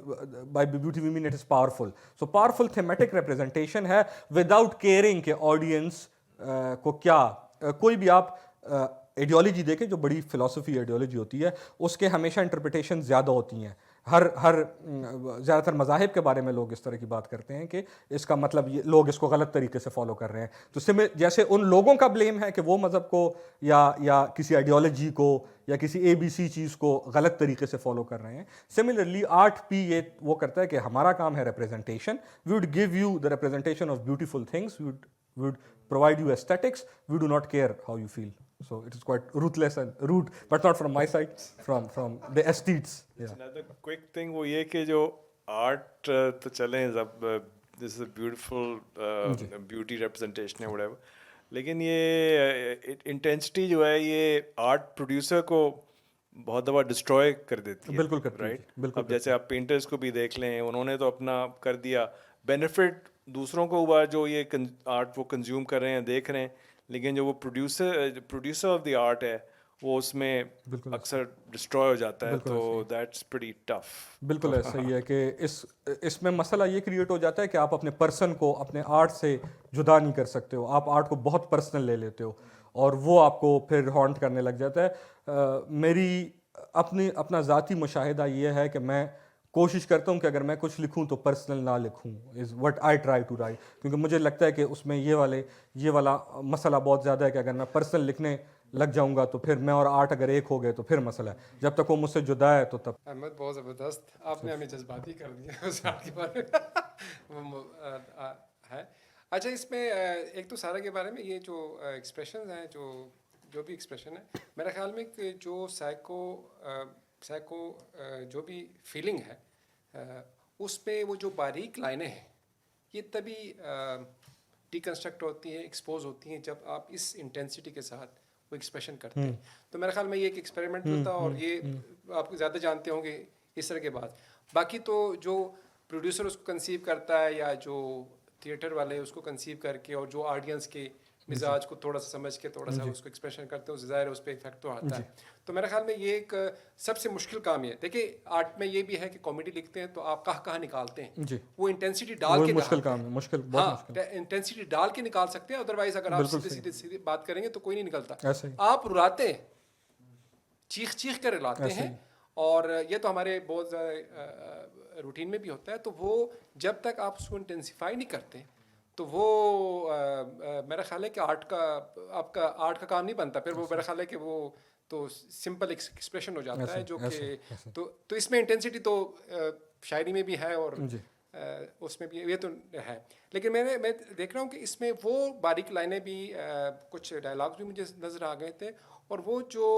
by beauty we mean it is powerful. So powerful thematic representation है विदाउट केयरिंग के ऑडियंस को क्या, कोई भी आप आइडियोलॉजी देखें, जो बड़ी फ़िलासफ़ी आइडियोलॉजी होती है उसके हमेशा इंटरप्रिटेशन ज़्यादा होती हैं। हर ज़्यादातर मज़ाहिब के बारे में लोग इस तरह की बात करते हैं कि इसका मतलब ये लोग इसको गलत तरीके से फॉलो कर रहे हैं। तो जैसे उन लोगों का ब्लेम है कि वो मज़हब को या किसी आइडियोलॉजी को या किसी ABC चीज़ को गलत तरीके से फॉलो कर रहे हैं, सिमिलरली आर्ट भी ये वो करता है कि हमारा काम है representation. We would give you the representation of beautiful things, we would provide you aesthetics, we do not care how you feel. So it is quite ruthless and rude, but not from my side, from the aesthetes. Yeah. Another quick thing वो ये कि जो art तो चलें, जब this is a beautiful beauty representation है whatever, लेकिन ये इंटेंसिटी जो है ये आर्ट प्रोड्यूसर को बहुत दफ़ा डिस्ट्रॉय कर देती है। बिल्कुल करती है, राइट। बिल्कुल अब जैसे आप पेंटर्स को भी देख लें, उन्होंने तो अपना कर दिया, बेनिफिट दूसरों को हुआ जो ये आर्ट वो कंज्यूम कर रहे हैं, देख रहे हैं, लेकिन जो वो प्रोड्यूसर ऑफ द आर्ट है वो उसमें अक्सर डिस्ट्रॉय हो जाता है। तो दैट्स प्रीटी टफ। बिल्कुल ऐसा ही है कि इसमें मसला ये क्रिएट हो जाता है कि आप अपने पर्सन को अपने आर्ट से जुदा नहीं कर सकते हो, आप आर्ट को बहुत पर्सनल ले लेते हो और वो आपको फिर हॉन्ट करने लग जाता है। मेरी अपना ज़ाती मुशाहिदा ये है कि मैं कोशिश करता हूँ कि अगर मैं कुछ लिखूँ तो पर्सनल ना लिखूँ, is what I try to write, क्योंकि मुझे लगता है कि उसमें ये वाला मसला बहुत ज़्यादा है कि अगर मैं पर्सनल लिखने लग जाऊँगा तो फिर मैं और आर्ट अगर एक हो गए तो फिर मसला है, जब तक वो मुझसे जुदा है तो तब। अहमद बहुत ज़बरदस्त, आपने हमें जज्बाती कर दिया उस आर्ट के बारे में है। अच्छा, इसमें एक तो सारा के बारे में ये जो एक्सप्रेशन हैं, जो भी एक्सप्रेशन है, मेरे ख्याल में कि जो साइको जो भी फीलिंग है उसमें वो जो बारीक लाइनें हैं ये तभी डिकन्स्ट्रक्ट होती हैं, एक्सपोज होती हैं जब आप इस इंटेंसिटी के साथ वो एक्सप्रेशन करते हैं। तो मेरे ख्याल में ये एक एक्सपेरिमेंट होता है और ये आप ज़्यादा जानते होंगे इस तरह के बात। बाकी तो जो प्रोड्यूसर उसको कंसीव करता है या जो थिएटर वाले उसको कंसीव करके और जो ऑडियंस के मिजाज को थोड़ा सा समझ के थोड़ा सा उसको एक्सप्रेशन करते हैं, उस ज़ाहिर उस पर इफेक्ट तो आता है। तो मेरे ख्याल में ये एक सबसे मुश्किल काम है। देखिए आर्ट में ये भी है कि कॉमेडी लिखते हैं तो आप कहाँ निकालते हैं जी, वो इंटेंसिटी डाल के, मुश्किल काम है, मुश्किल बहुत मुश्किल। इंटेंसिटी डाल के निकाल सकते हैं, अदरवाइज अगर आप सीधे बात करेंगे तो कोई नहीं निकलता। ऐसे ही आप रुलाते हैं, चीख कर रुलाते हैं, और ये तो हमारे बहुत रूटीन में भी होता है। तो वो जब तक आप उसको इंटेंसिफाई नहीं करते तो वो मेरा ख्याल है कि आपका आर्ट का काम नहीं बनता। फिर वो मेरा ख्याल है कि वो तो सिंपल एक्सप्रेशन हो जाता है जो कि तो इसमें इंटेंसिटी तो शायरी में भी है और उसमें भी ये तो है। लेकिन मैं देख रहा हूँ कि इसमें वो बारीक लाइनें भी, कुछ डायलॉग्स भी मुझे नज़र आ गए थे, और वो जो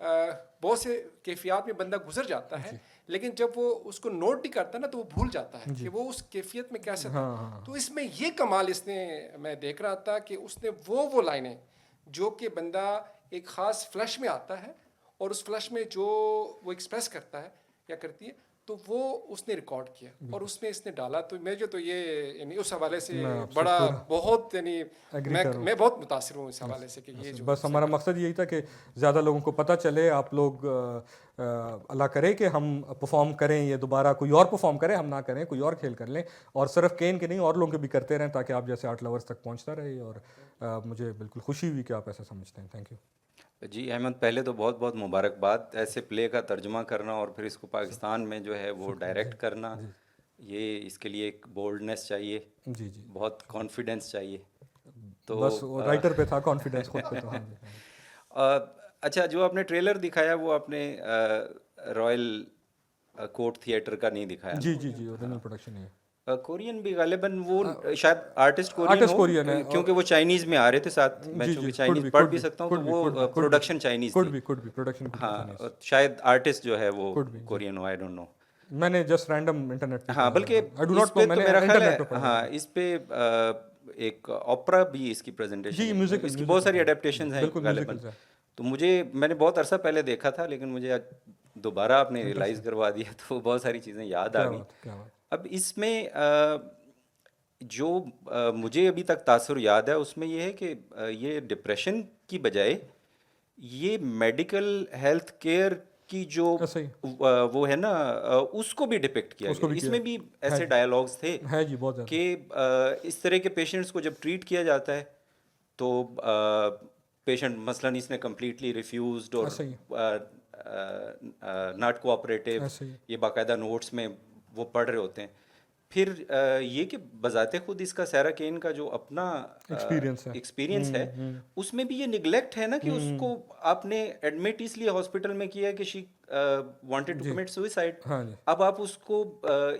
बहुत से कैफियत में बंदा गुजर जाता है, लेकिन जब वो उसको नोट नहीं करता ना तो वो भूल जाता है कि वो उस कैफियत में कैसे था। तो इसमें ये कमाल इसने मैं देख रहा था कि उसने वो लाइनें जो कि बंदा एक ख़ास फ्लश में आता है और उस फ्लश में जो वो एक्सप्रेस करता है या करती है, तो वो उसने रिकॉर्ड किया और उसमें इसने डाला। तो मुझे तो ये यानी उस हवाले से बड़ा बहुत यानी मैं बहुत मुतासिर हूँ इस हवाले से कि ये जो बस हमारा मकसद यही था कि ज़्यादा लोगों को पता चले। आप लोग अल्लाह करे कि हम परफॉर्म करें, ये दोबारा कोई और परफॉर्म करे, हम ना करें, कोई और खेल कर लें, और सिर्फ केन के नहीं और लोगों के भी करते रहें, ताकि आप जैसे आर्ट लवर्स तक पहुंचता रहे। और मुझे बिल्कुल खुशी हुई कि आप ऐसा समझते हैं। थैंक यू जी अहमद, पहले तो बहुत बहुत मुबारकबाद। ऐसे प्ले का तर्जुमा करना और फिर इसको पाकिस्तान में जो है वो डायरेक्ट करना, ये इसके लिए एक बोल्डनेस चाहिए, जी जी। बहुत कॉन्फिडेंस चाहिए। तो बस राइटर पे था कॉन्फिडेंस, खुद पे तो हाँ जी। अच्छा, जो आपने ट्रेलर दिखाया वो आपने रॉयल कोर्ट थिएटर का नहीं दिखाया? जी जी जी, ओरिजिनल प्रोडक्शन है। कोरियन भी गालिबन वो शायद आर्टिस्ट आर्टिस्ट कोरियन कोरियन है, क्योंकि वो चाइनीज में आ रहे थे साथ। मैं जी, चूंकि जी, चाइनीज पढ़ भी सकता हूँ, तो वो प्रोडक्शन चाइनीज थी। कुड भी प्रोडक्शन। हाँ, और शायद आर्टिस्ट जो है वो कोरियन हो, आई डोंट नो। मैंने जस्ट रैंडम इंटरनेट पे, हाँ, बल्कि आई डू इस नॉट पे नो, तो मैंने मेरा ख्याल इंटरनेट पे है, पढ़ा। हाँ, इस पे एक ओपेरा भी इसकी प्रेजेंटेशन जी, है। म्यूजिकल, इसकी बहुत सारी अडेप्टेशंस हैं बिल्कुल गालिबन। म्यूजिकल है। तो मैंने बहुत अरसा पहले देखा था, लेकिन मुझे आज दोबारा आपने रियलाइज करवा दिया, तो बहुत सारी चीज़ें याद आ गई। क्या बात। अब इसमें जो मुझे अभी तक तासुर याद है उसमें ये है कि ये डिप्रेशन की बजाय ये मेडिकल हेल्थ केयर की जो ऐसा ही वो है ना, उसको भी डिपिक्ट किया उसको गया। भी किया। इसमें भी ऐसे डायलॉग्स थे है जी, बहुत ज़्यादा। कि इस तरह के पेशेंट्स को जब ट्रीट किया जाता है तो पेशेंट मसलन इसने कम्प्लीटली रिफ्यूज्ड और ऐसा ही नॉट कोऑपरेटिव, ऐसा ही। ये बाकायदा नोट्स में वो पढ़ रहे होते हैं। फिर ये कि बजाते खुद इसका सैरा केन का जो अपना एक्सपीरियंस है, उसमें भी ये निगलेक्ट है ना कि उसको आपने एडमिट इसलिए हॉस्पिटल में किया कि she wanted to commit suicide. अब आप उसको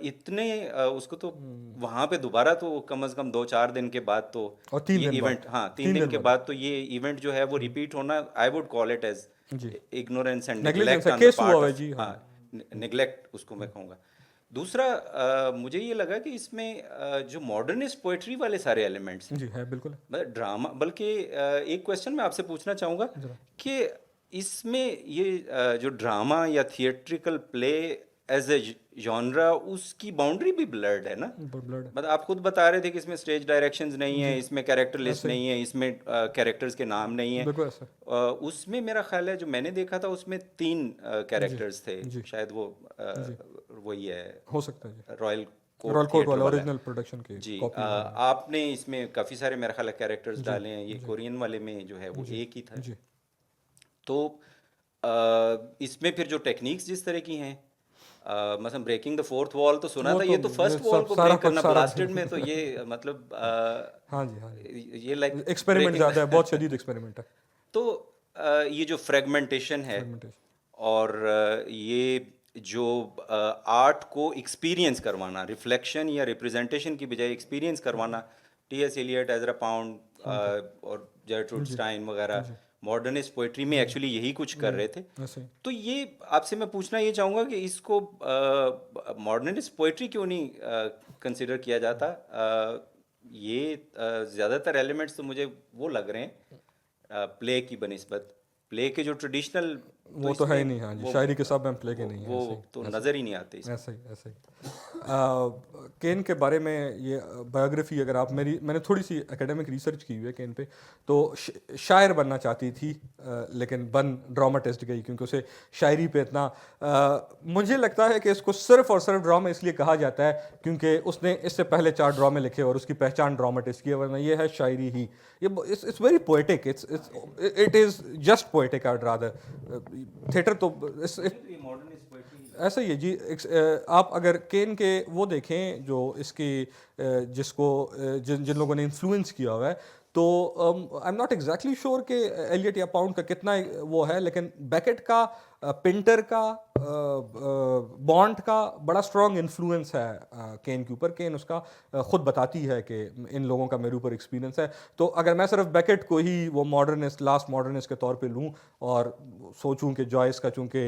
इतने उसको तो वहाँ पे दोबारा तो कम से कम 2-4 दिन के बाद तो ये इवेंट, हाँ 3 दिन के बाद तो ये इवेंट जो है वो रिपीट होना, I would call it as ignorance and neglect on the part of, हाँ नेग्लेक्ट उसको मैं कहूँगा। दूसरा मुझे ये लगा कि इसमें जो मॉडर्निस्ट पोएट्री वाले सारे एलिमेंट्स जी है, बिल्कुल ड्रामा, बल्कि एक क्वेश्चन मैं आपसे पूछना चाहूँगा कि इसमें ये जो ड्रामा या theatrical play as a genre, उसकी बाउंड्री भी ब्लर्ड है ना। मतलब आप खुद बता रहे थे कि इसमें स्टेज डायरेक्शंस नहीं है, इसमें कैरेक्टर लिस्ट नहीं है, इसमें कैरेक्टर्स के नाम नहीं है। उसमें मेरा ख्याल है जो मैंने देखा था उसमें 3 कैरेक्टर्स थे, शायद वो वही है, हो सकता है रॉयल कोर्ट वाला ओरिजिनल प्रोडक्शन के जी। आपने इसमें काफ़ी सारे मेरा ख्याल है कैरेक्टर्स डाले हैं, ये कोरियन वाले में जो है वो एक ही था। तो इसमें फिर जो टेक्निक्स जिस तरह की हैं, मतलब ब्रेकिंग द फोर्थ वॉल तो सुना था, ये तो फर्स्ट वॉल को ब्रेक करना, ब्लास्टेड में तो ये मतलब हाँ जी, ये लाइक एक्सपेरिमेंट ज़्यादा है, बहुत शदीद एक्सपेरिमेंट है। तो ये जो फ्रेगमेंटेशन है और ये जो आर्ट को एक्सपीरियंस करवाना, रिफ्लेक्शन या रिप्रेजेंटेशन की बजाय एक्सपीरियंस करवाना, टी.एस. एलियट, एजरा पाउंड और जर्ट्रूड स्टाइन वगैरह मॉडर्निस्ट पोइट्री में एक्चुअली यही कुछ कर रहे थे। तो ये आपसे मैं पूछना ये चाहूँगा कि इसको मॉडर्निस्ट पोइट्री क्यों नहीं कंसिडर किया जाता? ये ज़्यादातर एलिमेंट्स तो मुझे वो लग रहे हैं प्ले की बनिस्बत, प्ले के जो ट्रेडिशनल वो तो है ही नहीं। हाँ जी, शायरी के साथ में प्ले के नहीं है, वो तो नज़र ही नहीं आते। ऐसा ही केन के बारे में ये बायोग्राफी, अगर आप मैंने थोड़ी सी एकेडमिक रिसर्च की हुई है केन पे, तो शायर बनना चाहती थी लेकिन बन ड्रामाटिस्ट गई, क्योंकि उसे शायरी पे इतना मुझे लगता है कि इसको सिर्फ और सिर्फ ड्रामा इसलिए कहा जाता है क्योंकि उसने इससे पहले 4 ड्रामे लिखे और उसकी पहचान ड्रामाटिस्ट की है, वरना ये है शायरी ही। ये it's very poetic, it is just poetic, I would rather. Theatre तो ऐसा ही है जी। आप अगर केन के वो देखें जो इसकी जिसको जिन लोगों ने इन्फ्लुएंस किया हुआ है, तो आई एम नॉट एग्जैक्टली श्योर कि एलियट या पाउंड का कितना वो है, लेकिन बैकेट का पिंटर का बॉन्ड का बड़ा स्ट्रॉन्ग इन्फ्लुएंस है केन के ऊपर। केन उसका खुद बताती है कि इन लोगों का मेरे ऊपर एक्सपीरियंस है। तो अगर मैं सिर्फ बेकेट को ही वो मॉडर्निस्ट, लास्ट मॉडर्निस्ट के तौर पे लूँ और सोचूं कि जॉयस का चूँकि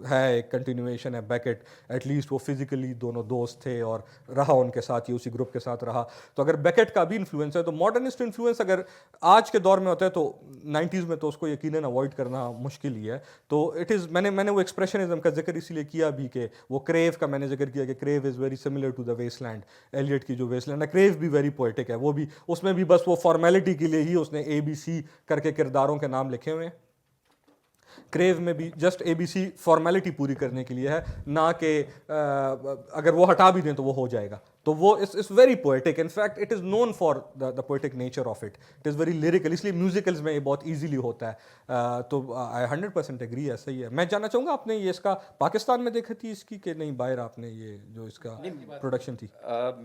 है एक कंटिन्यूएशन है, बेकेट एटलीस्ट वो फिजिकली दोनों दोस्त थे और रहा उनके साथ ही, उसी ग्रुप के साथ रहा, तो अगर बेकेट का भी इन्फ्लुएंस है तो मॉडर्निस्ट इन्फ्लुएंस अगर आज के दौर में होता है तो 90s में तो उसको यकीनन अवॉइड करना मुश्किल ही है। तो इट इज़ मैंने वो एक्सप्रेशनिज्म का जिक्र इसलिए किया भी कि वो क्रेव का मैंने जिक्र किया कि Crave is very similar to the Waste Land. Eliot की जो वेस्टलैंड है, क्रेव भी वेरी पोएटिक है, वो भी उसमें भी बस वो फॉर्मेलिटी के लिए ही उसने ABC करके किरदारों के नाम लिखे हुए हैं। क्रेव में भी जस्ट ABC फॉर्मेलिटी पूरी करने के लिए है, ना कि अगर वो हटा भी दें तो वो हो जाएगा। तो वो it's very poetic, in fact it is known for the poetic nature of it is very lyrical, इसलिए म्यूजिकल्स में ये बहुत ईजीली होता है। तो आई 100% एग्री है, सही है। मैं जानना चाहूँगा आपने ये इसका पाकिस्तान में देखी थी इसकी कि नहीं, बाहर आपने ये जो इसका प्रोडक्शन थी?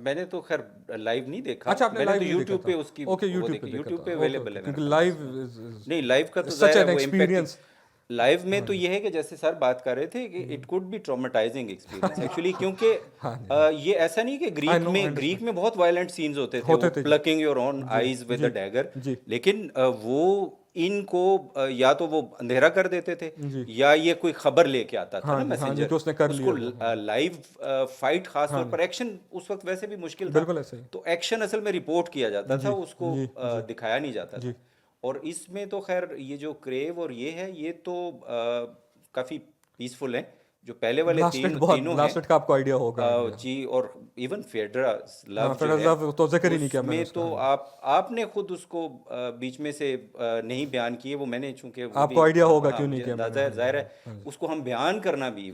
मैंने तो खैर लाइव नहीं देखा। अच्छा, आपने मैंने लाइव तो नहीं यूट्यूब देखा पे था? उसकी ओके, वो यूट्यूब देखी, पे यूट्यूब पे देखा था। अवेलेबल है क्योंकि मेरे लाइव पास। नहीं, लाइव का तो such ज़ाहिर an है वो experience। इम्पैक्ट लाइव में तो ये है कि जैसे सर बात कर रहे थे कि it could be traumatising experience actually, क्योंकि ये ऐसा नहीं कि ग्रीक में बहुत वायलेंट सीन्स होते थे, plucking your own eyes with a dagger, लेकिन वो इनको या तो वो अंधेरा कर देते थे या ये कोई खबर लेके आता था ना मैसेंजर, उसको लाइव फाइट खास तौर पर एक्शन उस वक्त वैसे भी मुश्किल था, तो एक्शन असल में रिपोर्ट किया जाता था, उसको दिखाया नहीं जाता था। और इसमें तो खैर ये जो क्रेव और ये है, ये तो काफ़ी पीसफुल है। जो पहले वाले तीनों लास्ट का आपको आइडिया होगा जी, और इवन फेडरा लव तो जिक्र ही नहीं किया मैंने उसमें, तो आपने खुद उसको बीच में से नहीं बयान किए, वो मैंने चूंकि आपको आइडिया होगा क्यों नहीं किया, जाहिर है उसको हम बयान करना भी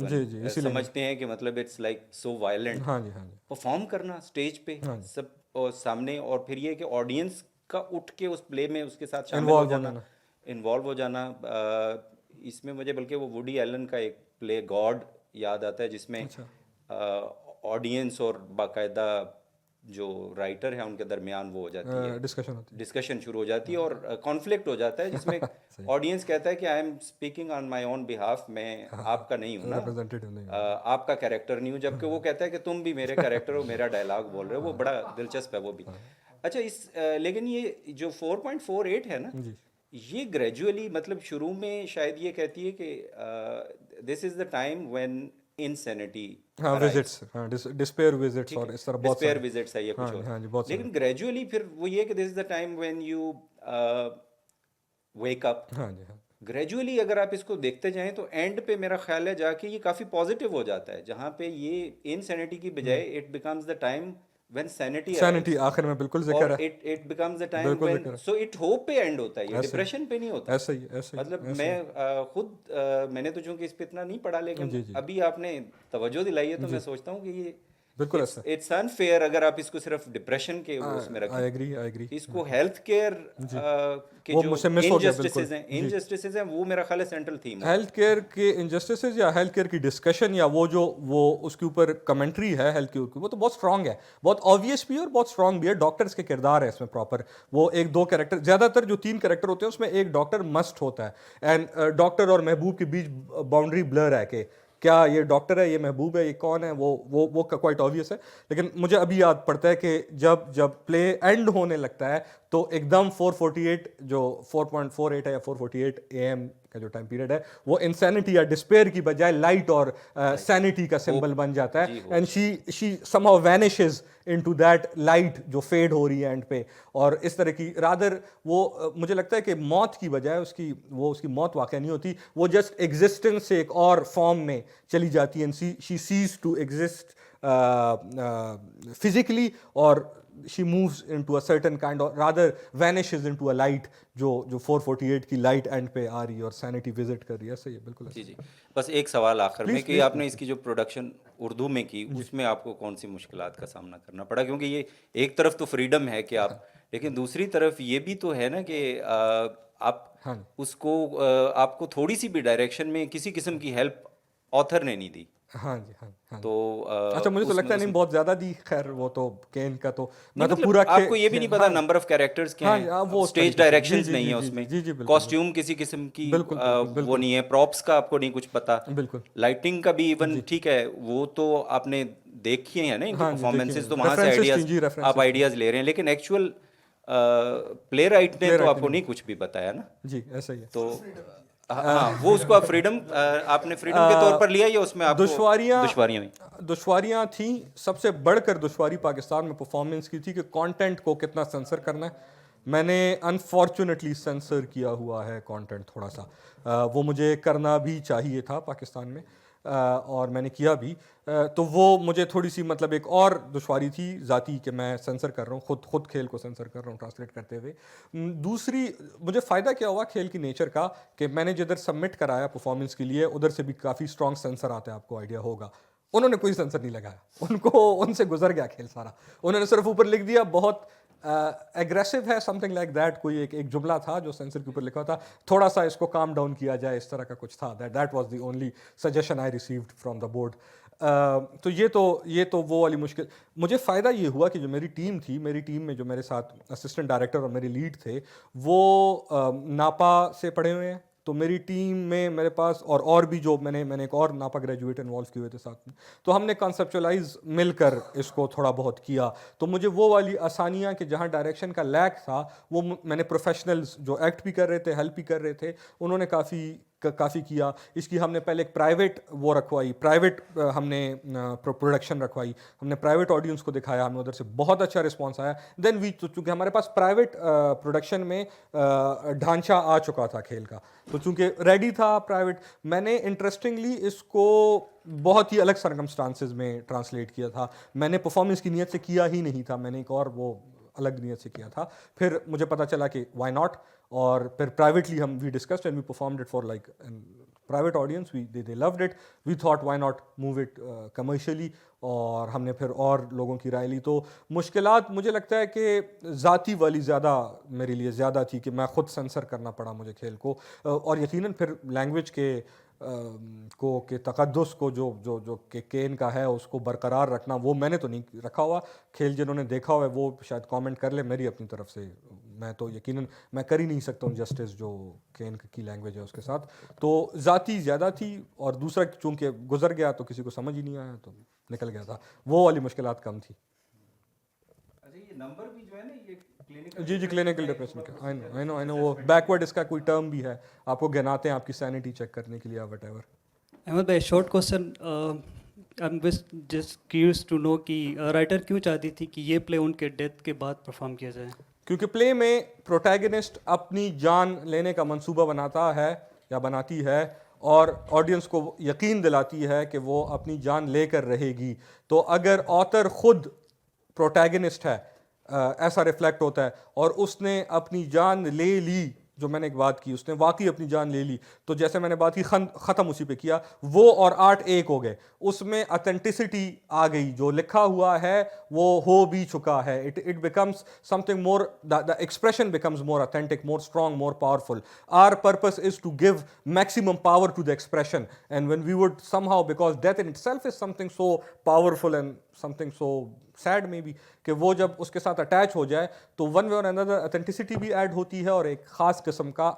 समझते हैं कि मतलब it's like so violent. Perform करना स्टेज पे सब सामने, और फिर ये कि ऑडियंस का उठ के उस प्ले में उसके साथ इन्वॉल्व हो जाना। इसमें मुझे बल्कि वो वुडी एलन का एक प्ले गॉड याद आता है, जिसमें ऑडियंस और बाकायदा जो राइटर है उनके दरमियान वो हो जाती है, डिस्कशन शुरू हो जाती है और कॉन्फ्लिक्ट हो जाता है, जिसमें ऑडियंस कहता है कि I am speaking on my own behalf, मैं आपका नहीं हूँ ना, आपका कैरेक्टर नहीं हूँ, जबकि वो कहता है कि तुम भी मेरे कैरेक्टर हो, मेरा डायलॉग बोल रहे हो। वो बड़ा दिलचस्प है वो भी। अच्छा, लेकिन ये जो 4.48 है ना, ये ग्रेजुअली, मतलब शुरू में शायद ये कहती है कि this is the time when insanity visits, despair visits, और इस तरह बहुत डिस्पेयर विजिट्स है ये कुछ और, लेकिन ग्रेजुअली फिर वो ये कि this is the time when you wake up. Gradually अगर आप इसको देखते जाएं तो एंड पे मेरा ख्याल है जाके ये काफ़ी पॉजिटिव हो जाता है, जहाँ पे ये इनसैनिटी की बजाय it becomes the time when sanity आखिर में बिल्कुल जिक्र है, it becomes the time when, so it hope पे एंड होता है, ये डिप्रेशन पे नहीं होता। ऐसा ही मतलब मैं खुद मैंने तो चूंकि इस पे इतना नहीं पढ़ा, लेकिन अभी आपने तवज्जो दिलाई है तो मैं सोचता हूँ कि ये बिल्कुल ऐसा, इट्स अनफेयर अगर आप इसको सिर्फ डिप्रेशन के उसमें रखें। I agree. इसको हेल्थ केयर के जो इनजस्टिसेस हैं वो मेरा ख्याल है सेंट्रल थीम है। हेल्थ केयर के इनजस्टिसेस या हेल्थ केयर की डिस्कशन या वो उसके ऊपर कमेंट्री है हेल्थ केयर की, वो तो बहुत स्ट्रांग है, बहुत ऑब्वियस भी है और बहुत स्ट्रांग भी है। डॉक्टर्स के किरदार है इसमें प्रॉपर, वो एक दो कैरेक्टर, ज़्यादातर जो 3 कैरेक्टर होते हैं उसमें एक डॉक्टर मस्ट होता है, एंड डॉक्टर और महबूब के बीच बाउंड्री ब्लर है कि क्या ये डॉक्टर है, ये महबूब है, ये कौन है, वो क्वाइट ऑब्वियस है। लेकिन मुझे अभी याद पड़ता है कि जब प्ले एंड होने लगता है तो एकदम 448 जो 4.48 है या 448 AM का जो टाइम पीरियड है, वो इंसैनिटी या डिस्पेयर की बजाय लाइट और सैनिटी का सिंबल बन जाता है, and she somehow vanishes into that light जो फेड हो रही है एंड पे। और इस तरह की रादर वो मुझे लगता है कि मौत की बजाय उसकी मौत वाक़ई नहीं होती, वो जस्ट एग्जिस्टेंस से एक और फॉर्म में चली जाती है, and she ceases to exist physically, और she moves into a certain kind of, rather vanishes into a light जो 448 की लाइट एंड पे आ रही है और सैनिटी विजिट कर रही है। सही है, बिल्कुल। जी। बस एक सवाल आखिर में कि आपने इसकी जो प्रोडक्शन उर्दू में की, उसमें आपको कौन सी मुश्किलात का सामना करना पड़ा? क्योंकि ये एक तरफ तो फ्रीडम है कि आप, लेकिन दूसरी तरफ ये भी तो है ना कि आप उसको आपको थोड़ी सी भी डायरेक्शन में किसी किस्म की हेल्प ऑथर ने नहीं दी। हाँ जी, हाँ जी, हाँ जी। तो अच्छा, मुझे तो उसमें लगता नहीं बहुत ज़्यादा दी, खैर वो तो केन का तो मैं तो मतलब पूरा आपको ये भी नहीं पता हाँ, नंबर ऑफ कैरेक्टर्स क्या हाँ, हैं, हाँ, वो उस स्टेज तरीके से। डायरेक्शंस जी, नहीं जी, है जी, उसमें, जी, जी, बिल्कुल, कॉस्ट्यूम किसी किस्म की बिल्कुल, बिल्कुल, वो बिल्कुल। नहीं है, प्रॉप्स का आपको नहीं कुछ पता, बिल्कुल। लाइटिंग का भी इवन ठीक है, वो तो आपने देखी है ना इनकी हाँ जी, देखिए, परफॉर्मेंसेस, तो वहाँ से रेफरेंसेस थी आइडियाज जी, आप रेफरेंसेस थी। आइडियाज ले रहे हैं, लेकिन एक्चुअल प्ले राइट ने तो प्लेराइट आपको ने नहीं कुछ भी बताया ना, जी, ऐसा ही है। तो हाँ, वो उसको आप फ्रीडम आपने फ्रीडम के तौर पर लिया या उसमें आपको दुश्वारियाँ हुई? दुश्वारियाँ थी, सबसे बढ़कर दुश्वारी पाकिस्तान में परफॉर्मेंस की थी कि कंटेंट को कितना सेंसर करना है। मैंने अनफॉर्चुनेटली सेंसर किया हुआ है कंटेंट थोड़ा सा, वो मुझे करना भी चाहिए था पाकिस्तान में, और मैंने किया भी, तो वो मुझे थोड़ी सी मतलब एक और दुश्वारी थी ज़ाती कि मैं सेंसर कर रहा हूँ, खुद खेल को सेंसर कर रहा हूँ ट्रांसलेट करते हुए। दूसरी, मुझे फ़ायदा क्या हुआ खेल की नेचर का कि मैंने जिधर सबमिट कराया परफॉर्मेंस के लिए उधर से भी काफ़ी स्ट्रॉन्ग सेंसर आते हैं, आपको आइडिया होगा। उन्होंने कोई सेंसर नहीं लगाया, उनको उनसे गुजर गया खेल सारा, उन्होंने सिर्फ ऊपर लिख दिया बहुत एग्रेसिव है, समथिंग लाइक दैट, कोई एक जुमला था जो सेंसर के ऊपर लिखा था, थोड़ा सा इसको काम डाउन किया जाए, इस तरह का कुछ था। That was the only suggestion I received from the board. तो ये तो वो वाली मुश्किल। मुझे फ़ायदा ये हुआ कि जो मेरी टीम थी, मेरी टीम में जो मेरे साथ असिस्टेंट डायरेक्टर और मेरे लीड थे, वो नापा से पढ़े हुए हैं, तो मेरी टीम में मेरे पास और भी जो मैंने एक और नापा ग्रेजुएट इन्वॉल्व किए हुए थे साथ में, तो हमने कॉन्सेप्चुअलाइज मिलकर इसको थोड़ा बहुत किया। तो मुझे वो वाली आसानियाँ कि जहाँ डायरेक्शन का लैक था, वो मैंने प्रोफेशनल्स जो एक्ट भी कर रहे थे, हेल्प भी कर रहे थे, उन्होंने काफ़ी किया। इसकी हमने पहले एक प्राइवेट वो रखवाई, प्राइवेट हमने प्रोडक्शन रखवाई, हमने प्राइवेट ऑडियंस को दिखाया, हमें उधर से बहुत अच्छा रिस्पांस आया। देन चूँकि हमारे पास प्राइवेट प्रोडक्शन में ढांचा आ चुका था खेल का, तो चूँकि रेडी था प्राइवेट, मैंने इंटरेस्टिंगली इसको बहुत ही अलग सर्कमस्टांसेस में ट्रांसलेट किया था। मैंने परफॉर्मेंस की नीयत से किया ही नहीं था, मैंने एक और वो अलग नीयत से किया था। फिर मुझे पता चला कि व्हाई नॉट, और फिर privately we discussed and we performed it for like private audience, they loved it, we thought why not move it commercially, और हमने फिर और लोगों की राय ली। तो मुश्किलात मुझे लगता है कि ज़ाती वाली ज़्यादा मेरे लिए ज़्यादा थी कि मैं ख़ुद सेंसर करना पड़ा मुझे खेल को, और यकीनन फिर लैंग्वेज के तक़द्दुस को जो केन का है उसको बरकरार रखना, वो मैंने तो नहीं रखा हुआ। खेल जिन्होंने देखा हुआ है वो शायद कमेंट कर ले, मेरी अपनी तरफ से मैं तो यकीनन मैं कर ही नहीं सकता हूँ जस्टिस जो केन की लैंग्वेज है उसके साथ। तो ज़ाती ज़्यादा थी, और दूसरा चूँकि गुजर गया तो किसी को समझ ही नहीं आया, तो निकल गया था, वो वाली मुश्किलात कम थी। अच्छा, ये नंबर भी जो है ना, ये क्लिनिकल जी, क्लिनिकल डिप्रेशन का आई नो वो बैकवर्ड, इसका कोई टर्म भी है, आपको गिनाते हैं आपकी सैनिटी चेक करने के लिए, व्हाटएवर। अहमद भाई, short question, I am just curious to know कि राइटर क्यों चाहती थी कि ये प्ले उनके डेथ के बाद परफॉर्म किया जाए? क्योंकि प्ले में प्रोटैगनिस्ट अपनी जान लेने का मंसूबा बनाता है या बनाती है, और ऑडियंस को यकीन दिलाती है कि वो अपनी जान लेकर रहेगी। तो अगर ऑथर खुद प्रोटैगनिस्ट है, ऐसा रिफ्लेक्ट होता है, और उसने अपनी जान ले ली, जो मैंने एक बात की, उसने वाकई अपनी जान ले ली, तो जैसे मैंने बात की ख़त्म उसी पे किया, वो और आर्ट एक हो गए, उसमें ऑथेंटिसिटी आ गई, जो लिखा हुआ है वो हो भी चुका है, it becomes something more, the expression becomes more authentic, more strong, more powerful. Our purpose is to give maximum power to the expression, and when we would somehow, because death in itself is something so powerful and something so sad may be, कि वो जब उसके साथ attach हो जाए तो one way और another authenticity भी ऐड होती है, और एक ख़ास किस्म का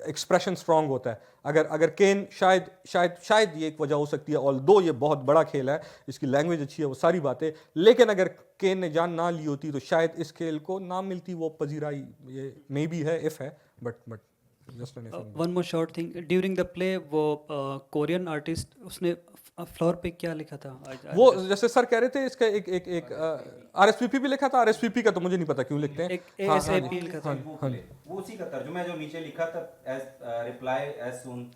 एक्सप्रेशन स्ट्रॉन्ग होता है। अगर केन शायद ये एक वजह हो सकती है, ऑल्दो ये बहुत बड़ा खेल है, इसकी लैंग्वेज अच्छी है, वो सारी बातें, लेकिन अगर केन ने जान ना ली होती तो शायद इस खेल को ना मिलती वो पजीराई, ये मे बी है, इफ़ है, but one more short thing, during the play वो कोरियन आर्टिस्ट, उसने फ्लोर पे क्या लिखा था? वो जैसे सर कह रहे थे, इसका एक RSVP भी लिखा था, RSVP का तो मुझे नहीं पता क्यों लिखते हैं, एक ASAP लिखा था। वो उसी का तर्जुमा है जो नीचे लिखा था, एज रिप्लाई एज सून,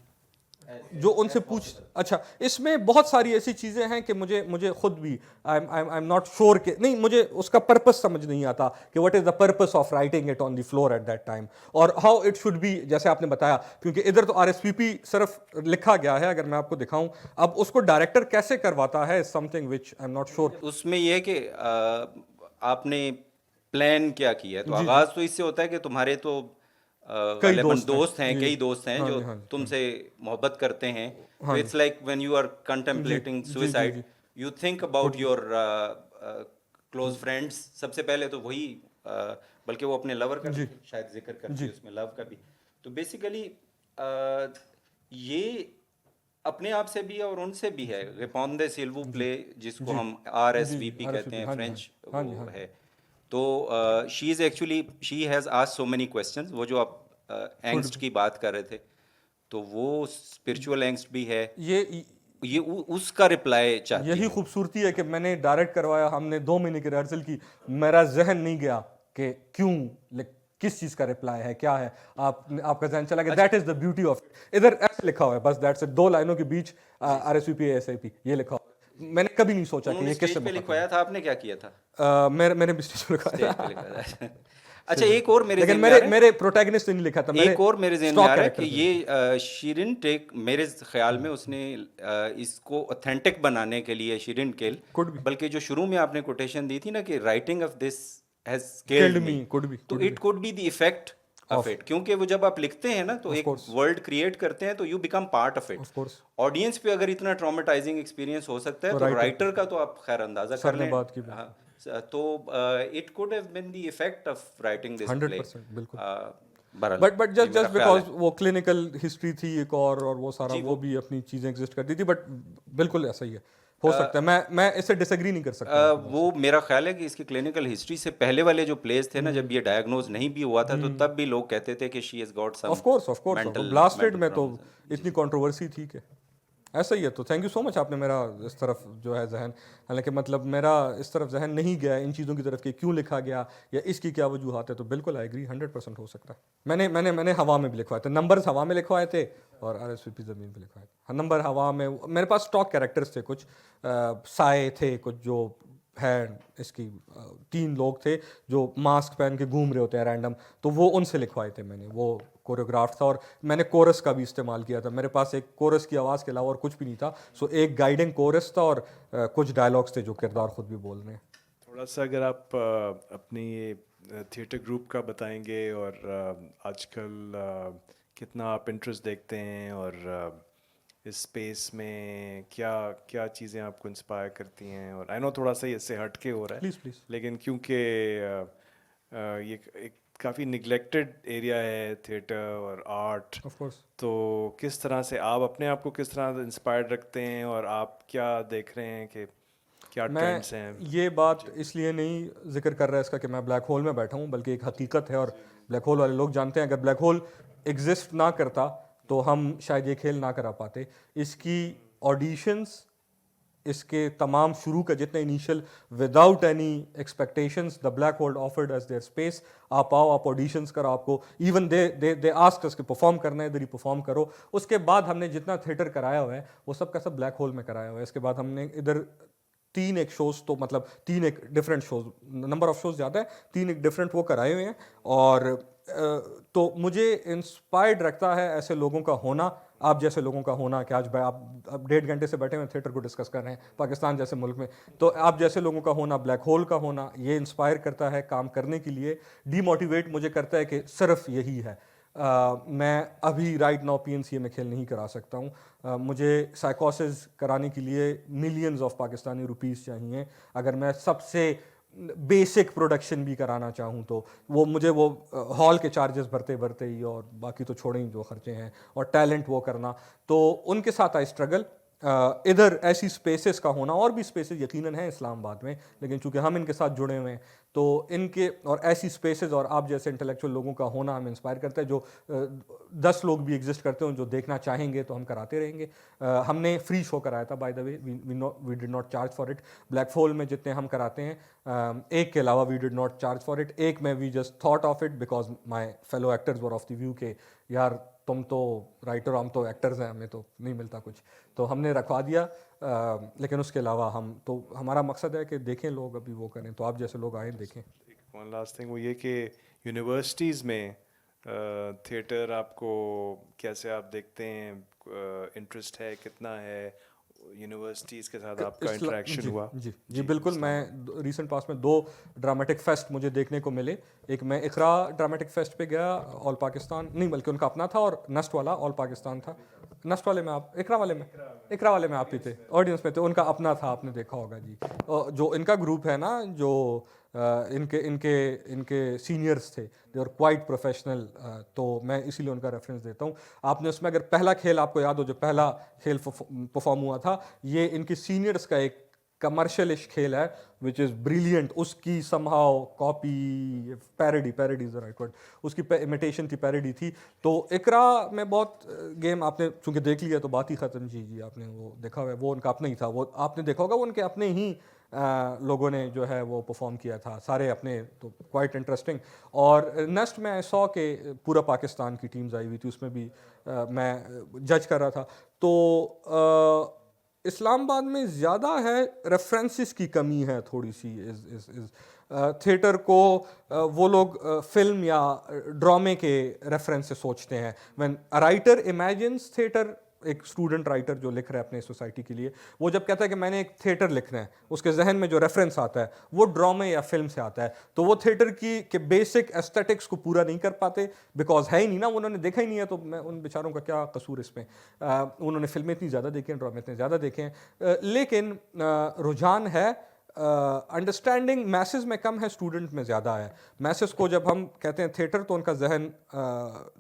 जो उनसे पूछ। अच्छा, इसमें बहुत सारी ऐसी चीज़ें हैं कि मुझे खुद भी आई एम नॉट श्योर कि नहीं, मुझे उसका पर्पस समझ नहीं आता कि what is the purpose of writing it on the floor at that time, और हाउ इट शुड बी, जैसे आपने बताया, क्योंकि इधर तो RSVP सिर्फ लिखा गया है, अगर मैं आपको दिखाऊं, अब उसको डायरेक्टर कैसे करवाता है, something which I am not sure. उसमें यह है कि आपने प्लान क्या किया है, तो आगाज़ तो इससे होता है कि तुम्हारे तो कई गालिबन दोस्त हैं, दोस्त हैं, जी। कई दोस्त हैं हाँ जो जी, हाँ जी, तुमसे मोहब्बत करते हैं. हाँ it's like when you are contemplating जी, जी, सुसाइड, जी। You think about your close friends. सबसे पहले तो वही बल्कि वो अपने लवर का भी शायद जिक्र करती है उसमें, लव का भी. तो बेसिकली ये अपने आप से भी है और उनसे भी है. रिपोंडे सिल्वू प्ले, जिसको हम RSVP कहते हैं, हाँ जी, फ्रेंच हाँ जी, वो हाँ जी। है. तो she is actually, she has asked so many questions. वो जो आप एंग्स्ट की बात कर रहे थे, तो वो स्पिरिचुअल एंग्स्ट भी है. ये उसका रिप्लाई चाहती यही है. खूबसूरती है कि मैंने डायरेक्ट करवाया, हमने 2 महीने की रिहर्सल की, मेरा जहन नहीं गया कि क्यों, किस चीज का रिप्लाई है, क्या है, आपका जहन चला गया. That is the beauty of it. इधर ऐसे लिखा हुआ है बस, दैट्स इट, 2 लाइनों के बीच RSVP ASAP ये लिखा हुआ है. मैंने कभी नहीं सोचा कि उन्होंने ये किससे स्टेज पे मुखातिब लिखवाया था, आपने क्या किया था? है. मैंने भी स्टेज पे लिखा स्टेज पे लिखवाया था. अच्छा, एक और मेरे लेकिन ज़हन में आ रहा है, मेरे प्रोटैगनिस्ट ने नहीं लिखा था, एक और मेरे जहन में stock आ रहा है कि characters ये शीरिन टेक, मेरे ख्याल में उसने इसको ऑथेंटिक बनाने के लिए शीरिन किल, Could be. बल्कि जो शुरू में आपने कोटेशन दी थी ना कि writing of this has Killed killed me, me, could be, तो could it could be the effect of it. क्योंकि वो जब आप लिखते हैं ना, तो एक course. वर्ल्ड क्रिएट करते हैं, तो you become part of it. Of course. Audience पे अगर इतना ट्रॉमेटाइजिंग एक्सपीरियंस हो सकता है, तो तो writer- राइटर का तो आप खैर अंदाजा सर कर ने लें. बात की बिल्कुल। हाँ, तो it could have been the effect of writing this play. 100% बिल्कुल. बहरहाल, बट ये जस्ट मेरा ख्याल बिकॉज है. वो क्लिनिकल हिस्ट्री थी एक और वो सारा जी, वो भी अपनी चीजें एग्जिस्ट करती थी. बट बिल्कुल ऐसा ही है, हो सकता है. मैं इससे डिसएग्री नहीं कर सकता. वो मेरा ख्याल है कि इसकी क्लिनिकल हिस्ट्री से पहले वाले जो प्लेस थे ना, जब ये डायग्नोज नहीं भी हुआ था, तो तब भी लोग कहते थे कि she has got some of course mental blasted में तो problems. इतनी कंट्रोवर्सी थी कि ऐसा ही है. तो थैंक यू सो मच, आपने मेरा इस तरफ जो है जहन, हालांकि मतलब मेरा इस तरफ जहन नहीं गया इन चीज़ों की तरफ कि क्यों लिखा गया या इसकी क्या वजूहत है. तो बिल्कुल आई एग्री, 100% हो सकता है. मैंने हवा में भी लिखवाए थे, नंबर्स हवा में लिखवाए थे और RSVP ज़मीन पे लिखवाए थे. नंबर हवा में, मेरे पास स्टॉक कैरेक्टर्स थे कुछ, साए थे कुछ, जो है इसकी 3 लोग थे जो मास्क पहन के घूम रहे होते हैं रैंडम, तो वो उनसे लिखवाए थे मैंने. वो कोरियोग्राफ था और मैंने कोरस का भी इस्तेमाल किया था. मेरे पास एक कोरस की आवाज़ के अलावा और कुछ भी नहीं था. सो एक गाइडिंग कोरस था और कुछ डायलॉग्स थे जो किरदार खुद भी बोल रहे हैं. थोड़ा सा अगर आप अपनी ये थिएटर ग्रुप का बताएंगे, और आजकल कितना आप इंटरेस्ट देखते हैं, और इस स्पेस में क्या क्या चीज़ें आपको इंस्पायर करती हैं. और आई नो थोड़ा सा इससे हट के हो रहा है, प्लीज़ लेकिन क्योंकि ये एक काफ़ी निगलेक्टेड एरिया है थिएटर और आर्ट, ऑफ कोर्स. तो किस तरह से आप अपने आप को किस तरह इंस्पायर्ड रखते हैं, और आप क्या देख रहे हैं कि क्या मैं ट्रेंड्स हैं? ये बात इसलिए नहीं जिक्र कर रहा है इसका कि मैं ब्लैक होल में बैठा हूँ, बल्कि एक हकीकत है और ब्लैक होल वाले लोग जानते हैं. अगर ब्लैक होल एग्जिस्ट ना करता तो हम शायद ये खेल ना करा पाते. इसकी ऑडिशंस, इसके तमाम शुरू का जितने initial, without any expectations, the black hole offered as their space. आप आओ, आप ऑडिशंस करो, आपको इवन दे आस्क अस कि परफॉर्म करना है, इधर ही परफॉर्म करो. उसके बाद हमने जितना थिएटर कराया हुआ है वो सब का सब ब्लैक होल में कराया हुआ है. इसके बाद हमने इधर 3 एक शोज़, तो मतलब 3 एक different shows, number of shows ज़्यादा है, 3 एक डिफरेंट वो कराए हुए हैं. और तो मुझे इंस्पायर्ड रखता है ऐसे लोगों का होना, आप जैसे लोगों का होना, कि आज आप 1.5 घंटे से बैठे हुए थिएटर को डिस्कस कर रहे हैं पाकिस्तान जैसे मुल्क में. तो आप जैसे लोगों का होना, ब्लैक होल का होना, ये इंस्पायर करता है काम करने के लिए. डीमोटिवेट मुझे करता है कि सिर्फ यही है. मैं अभी राइट नाउ PNCA में खेल नहीं करा सकता हूँ. मुझे साइकोसिस कराने के लिए मिलियंस ऑफ पाकिस्तानी रुपीस चाहिए. अगर मैं सबसे बेसिक प्रोडक्शन भी कराना चाहूँ तो वो हॉल के चार्जेस भरते ही, और बाकी तो छोड़े ही जो खर्चे हैं, और टैलेंट वो करना, तो उनके साथ आई स्ट्रगल. इधर ऐसी स्पेसेस का होना, और भी स्पेसेस यकीनन हैं इस्लामाबाद में, लेकिन चूंकि हम इनके साथ जुड़े हुए हैं तो इनके और ऐसी स्पेसेस और आप जैसे इंटेलेक्चुअल लोगों का होना हमें इंस्पायर करता है. जो 10 लोग भी एग्जिस्ट करते हैं जो देखना चाहेंगे तो हम कराते रहेंगे. हमने फ्री शो कराया था, by the way, we did not charge for it. Black hole में जितने हम कराते हैं, एक के अलावा we did not charge for it. एक में we just thought of it because my fellow actors were of the view के यार तुम तो राइटर, हम तो एक्टर्स हैं, हमें तो नहीं मिलता कुछ, तो हमने रखवा दिया. लेकिन उसके अलावा हम तो, हमारा मकसद है कि देखें लोग, अभी वो करें, तो आप जैसे लोग आए देखें. वन लास्ट थिंग वो ये कि यूनिवर्सिटीज़ में थिएटर आपको कैसे आप देखते हैं, इंटरेस्ट है कितना है, यूनिवर्सिटीज़ के साथ आपका इंटरेक्शन हुआ? जी बिल्कुल। मैं रिसेंट पास में 2 ड्रामेटिक फेस्ट मुझे देखने को मिले। एक मैं इकरा ड्रामेटिक फेस्ट पे गया, ऑल पाकिस्तान नहीं बल्कि उनका अपना था, और नस्ट वाला ऑल पाकिस्तान था। नस्ट वाले में आप, इकरा वाले में आप ही थे, ऑडियंस में थे, उनका अपना था, आपने देखा होगा जी। जो इनका ग्रुप है ना, जो इनके सीनियर्स थे, दे आर क्वाइट प्रोफेशनल, तो मैं इसीलिए उनका रेफरेंस देता हूँ। आपने उसमें अगर पहला खेल आपको याद हो, जो पहला खेल परफॉर्म हुआ था, ये इनके सीनियर्स का एक कमर्शियलिश खेल है विच इज़ ब्रिलियंट। उसकी somehow copy, parody is the right word, उसकी इमिटेशन थी, पैरोडी थी। तो इकरा में बहुत गेम आपने चूंकि देख लिया तो बात ही ख़त्म। जी आपने वो देखा हुआ है, वो उनका अपना ही था, वो आपने देखा होगा, वो उनके अपने ही लोगों ने जो है वो परफॉर्म किया था, सारे अपने, तो क्वाइट इंटरेस्टिंग। और नेक्स्ट में 100 के पूरा पाकिस्तान की टीम्स आई हुई थी, उसमें भी मैं जज कर रहा था। तो इस्लामाबाद में ज़्यादा है रेफरेंसेस की कमी है थोड़ी सी। थिएटर को वो लोग फिल्म या ड्रामे के रेफरेंस से सोचते हैं। When a writer imagines theatre, एक स्टूडेंट राइटर जो लिख रहा है अपने सोसाइटी के लिए, वो जब कहता है कि मैंने एक थिएटर लिखना है, उसके जहन में जो रेफरेंस आता है वो ड्रामे या फिल्म से आता है। तो वो थिएटर की के बेसिक एस्थेटिक्स को पूरा नहीं कर पाते, बिकॉज है ही नहीं ना, उन्होंने देखा ही नहीं है। तो मैं उन बेचारों का क्या कसूर इसमें। उन्होंने फिल्में इतनी ज़्यादा देखी हैं, ड्रामे इतने ज़्यादा देखे हैं, लेकिन रुझान है, अंडरस्टैंडिंग मैसेज में कम है, स्टूडेंट में ज़्यादा है। मैसेज को जब हम कहते हैं थिएटर, तो उनका जहन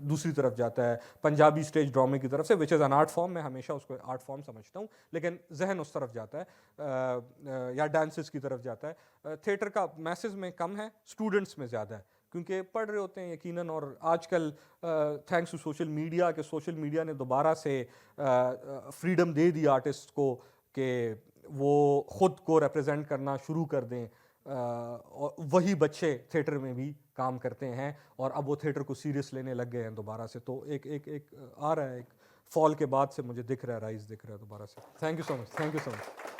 दूसरी तरफ जाता है, पंजाबी स्टेज ड्रामे की तरफ से, which is an art form. मैं हमेशा उसको आर्ट फॉर्म समझता हूँ, लेकिन जहन उस तरफ जाता है, या डांसेस की तरफ जाता है। थिएटर का मैसेज में कम है, स्टूडेंट्स में ज़्यादा है, क्योंकि पढ़ रहे होते हैं यकीनन। और आजकल थैंक्स टू सोशल मीडिया, के सोशल मीडिया ने दोबारा से फ्रीडम दे दी आर्टिस्ट को कि वो ख़ुद को रिप्रेजेंट करना शुरू कर दें, और वही बच्चे थिएटर में भी काम करते हैं, और अब वो थिएटर को सीरियस लेने लग गए हैं दोबारा से। तो एक आ रहा है, एक फॉल के बाद से मुझे दिख रहा है, राइज दिख रहा है दोबारा से। Thank you so much.